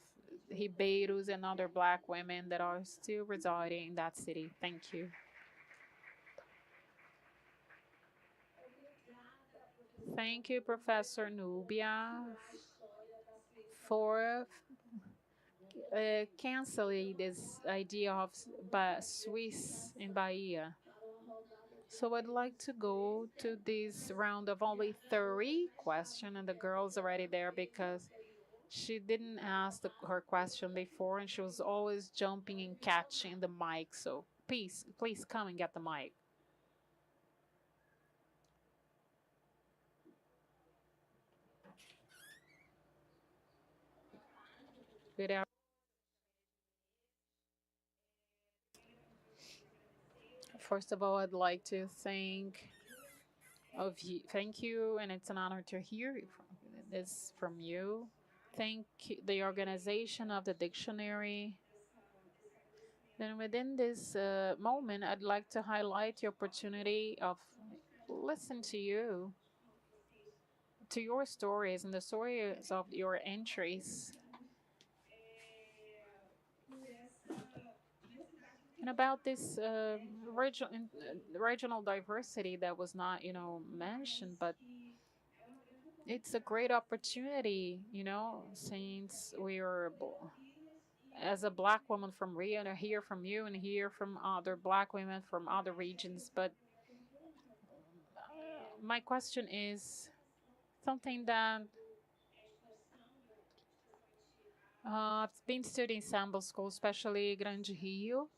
Ribeiros and other black women that are still residing in that city. Thank you. Thank you, Professor Nubia, for canceling this idea of Swiss in Bahia. So I'd like to go to this round of only 3 questions, and the girl's already there because she didn't ask her question before, and she was always jumping and catching the mic. So please come and get the mic. Good afternoon. First of all, I'd like to thank you, and it's an honor to hear this from you. Thank the organization of the dictionary. Then within this moment, I'd like to highlight the opportunity of listen to you, to your stories and the stories of your entries. And about this regional diversity that was not, mentioned, but it's a great opportunity, since we are, as a black woman from Rio, and I hear from you and hear from other black women from other regions. But my question is something that I've been studying samba school, especially Grande Rio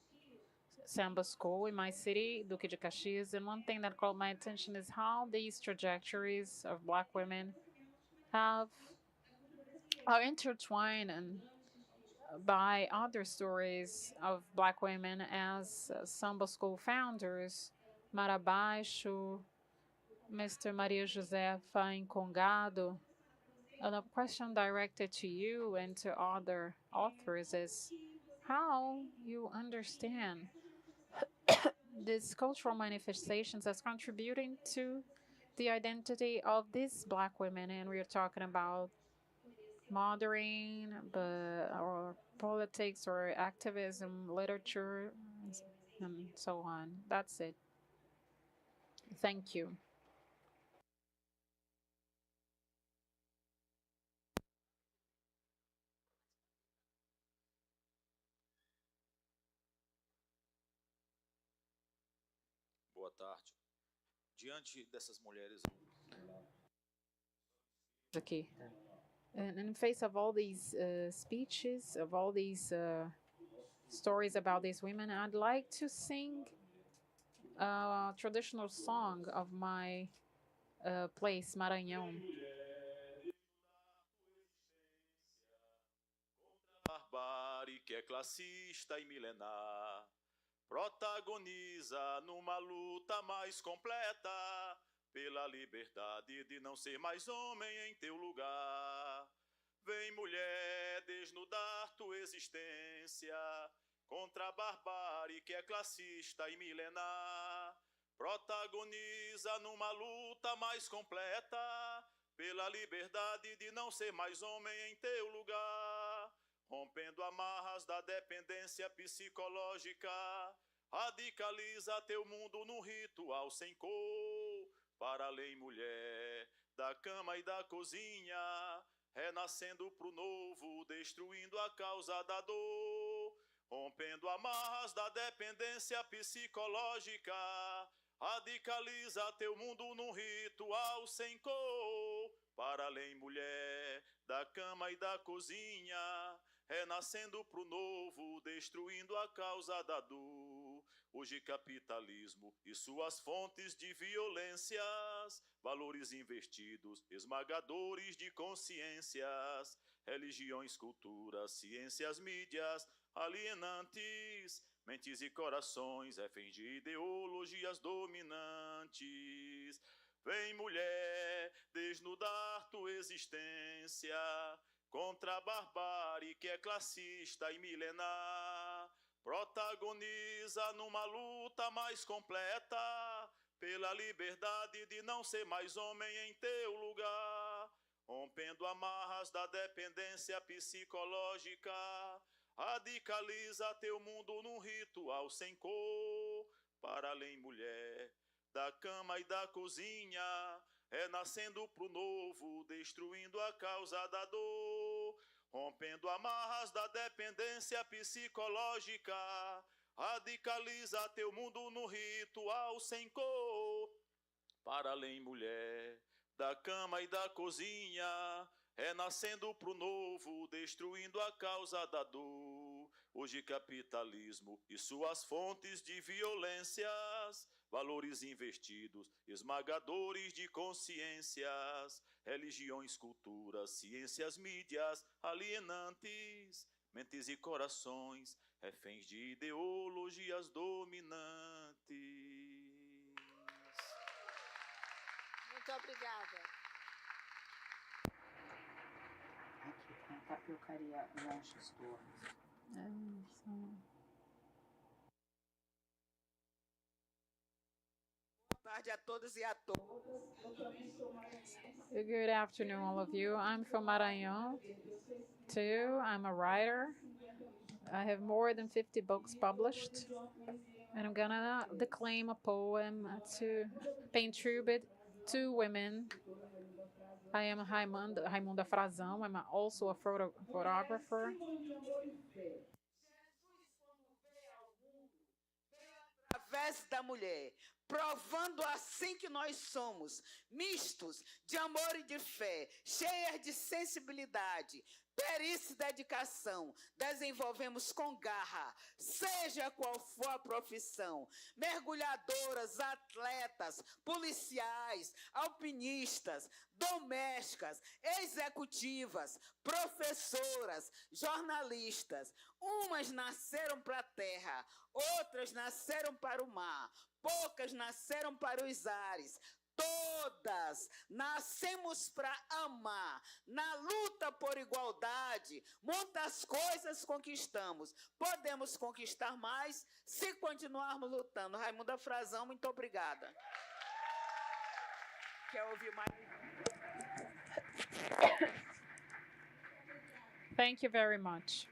samba school in my city, Duque de Caxias, and one thing that caught my attention is how these trajectories of black women are intertwined and by other stories of black women as samba school founders Mar Abaixo, Mr. Maria Josefa Encongado. And a question directed to you and to other authors is how you understand these cultural manifestations as contributing to the identity of these Black women. And we're talking about mothering, or politics, or activism, literature, and so on. That's it. Thank you. Boa tarde. Diante dessas mulheres Aqui. And in face of all these speeches, of all these stories about these women, I'd like to sing a traditional song of my place, Maranhão. barbárie que é classista e milenar, protagoniza numa luta mais completa pela liberdade de não ser mais homem em teu lugar. Vem, mulher, desnudar tua existência contra a barbárie que é classista e milenar. Protagoniza numa luta mais completa pela liberdade de não ser mais homem em teu lugar. Rompendo amarras da dependência psicológica, radicaliza teu mundo num ritual sem cor. Para além, mulher, da cama e da cozinha, renascendo pro novo, destruindo a causa da dor. Rompendo amarras da dependência psicológica, radicaliza teu mundo num ritual sem cor. Para além, mulher, da cama e da cozinha, renascendo pro novo, destruindo a causa da dor. Hoje capitalismo e suas fontes de violências, valores invertidos, esmagadores de consciências, religiões, culturas, ciências, mídias, alienantes, mentes e corações, reféns de ideologias dominantes. Vem, mulher, desnudar tua existência contra a barbárie que é classista e milenar. Protagoniza numa luta mais completa pela liberdade de não ser mais homem em teu lugar. Rompendo amarras da dependência psicológica, radicaliza teu mundo num ritual sem cor. Para além, mulher, da cama e da cozinha, renascendo pro novo, destruindo a causa da dor. Rompendo amarras da dependência psicológica, radicaliza teu mundo no ritual sem cor. Para além, mulher, da cama e da cozinha, renascendo pro novo, destruindo a causa da dor. Hoje capitalismo e suas fontes de violências, valores invertidos, esmagadores de consciências, religiões, culturas, ciências, mídias, alienantes, mentes e corações, reféns de ideologias dominantes. Muito obrigada. Aqui tem a tapiocaria Lanches Torres. Boa tarde a todos e a todas. Good afternoon, all of you. I'm from Maranhão, too. I'm a writer. I have more than 50 books published. And I'm gonna declaim a poem to pay tribute to women. I am Raimunda Frazão. I'm also a photographer. Através da mulher, provando assim que nós somos, mistos de amor e de fé, cheias de sensibilidade, Perícia e dedicação, desenvolvemos com garra, seja qual for a profissão. Mergulhadoras, atletas, policiais, alpinistas, domésticas, executivas, professoras, jornalistas. Umas nasceram para a terra, outras nasceram para o mar, poucas nasceram para os ares. Todas nascemos para amar, na luta por igualdade, muitas coisas conquistamos. Podemos conquistar mais se continuarmos lutando. Raimunda Frazão, muito obrigada. Quer ouvir mais? Thank you very much.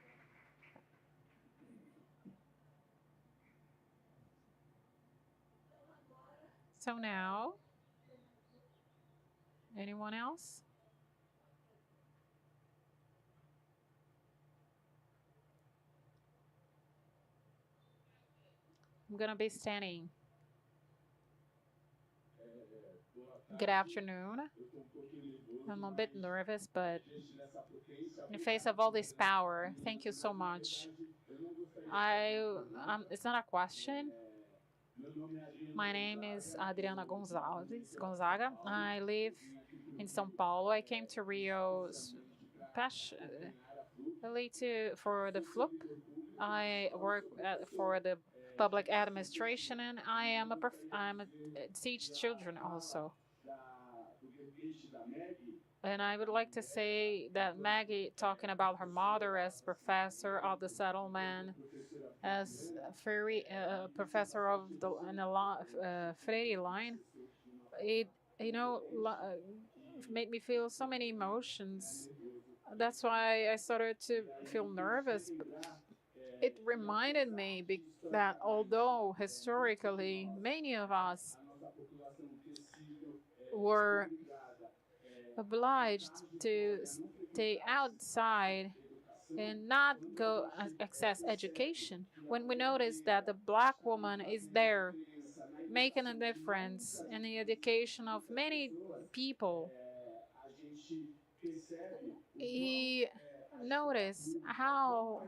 So now, anyone else? I'm gonna be standing. Good afternoon. I'm a bit nervous, but in the face of all this power, thank you so much. It's not a question. My name is Adriana Gonzaga. I live in São Paulo. I came to Rio for the FLUP. I work for the public administration, and I'm a teach children also. And I would like to say that Maggie, talking about her mother as professor of the settlement, as professor of the Freire line, it made me feel so many emotions. That's why I started to feel nervous. It reminded me that although historically many of us were obliged to stay outside and not go access education, when we notice that the Black woman is there making a difference in the education of many people, he noticed how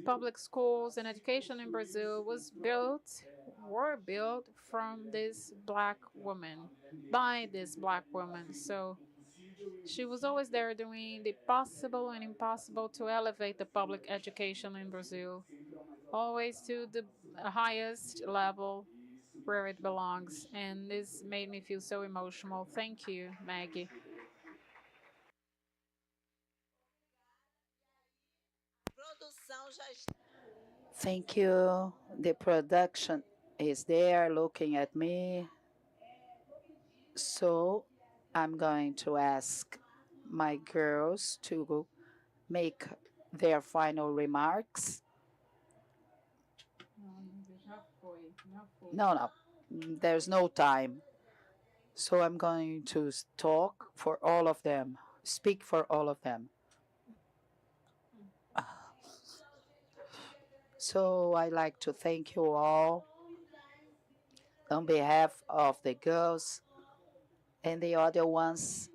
public schools and education in Brazil were built from this Black woman, by this Black woman. So she was always there doing the possible and impossible to elevate the public education in Brazil, always to the highest level where it belongs. And this made me feel so emotional. Thank you, Maggie. Thank you. The production is there looking at me. So I'm going to ask my girls to make their final remarks. No, there's no time. So I'm going to talk for all of them, speak for all of them. So I'd like to thank you all on behalf of the girls and the other ones.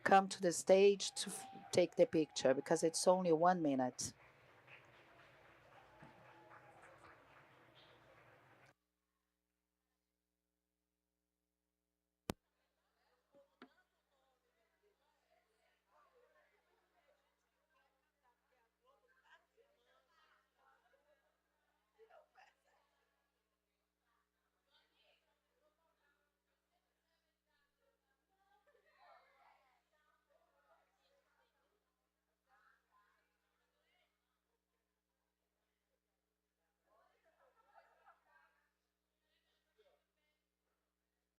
Come to the stage to take the picture because it's only 1 minute.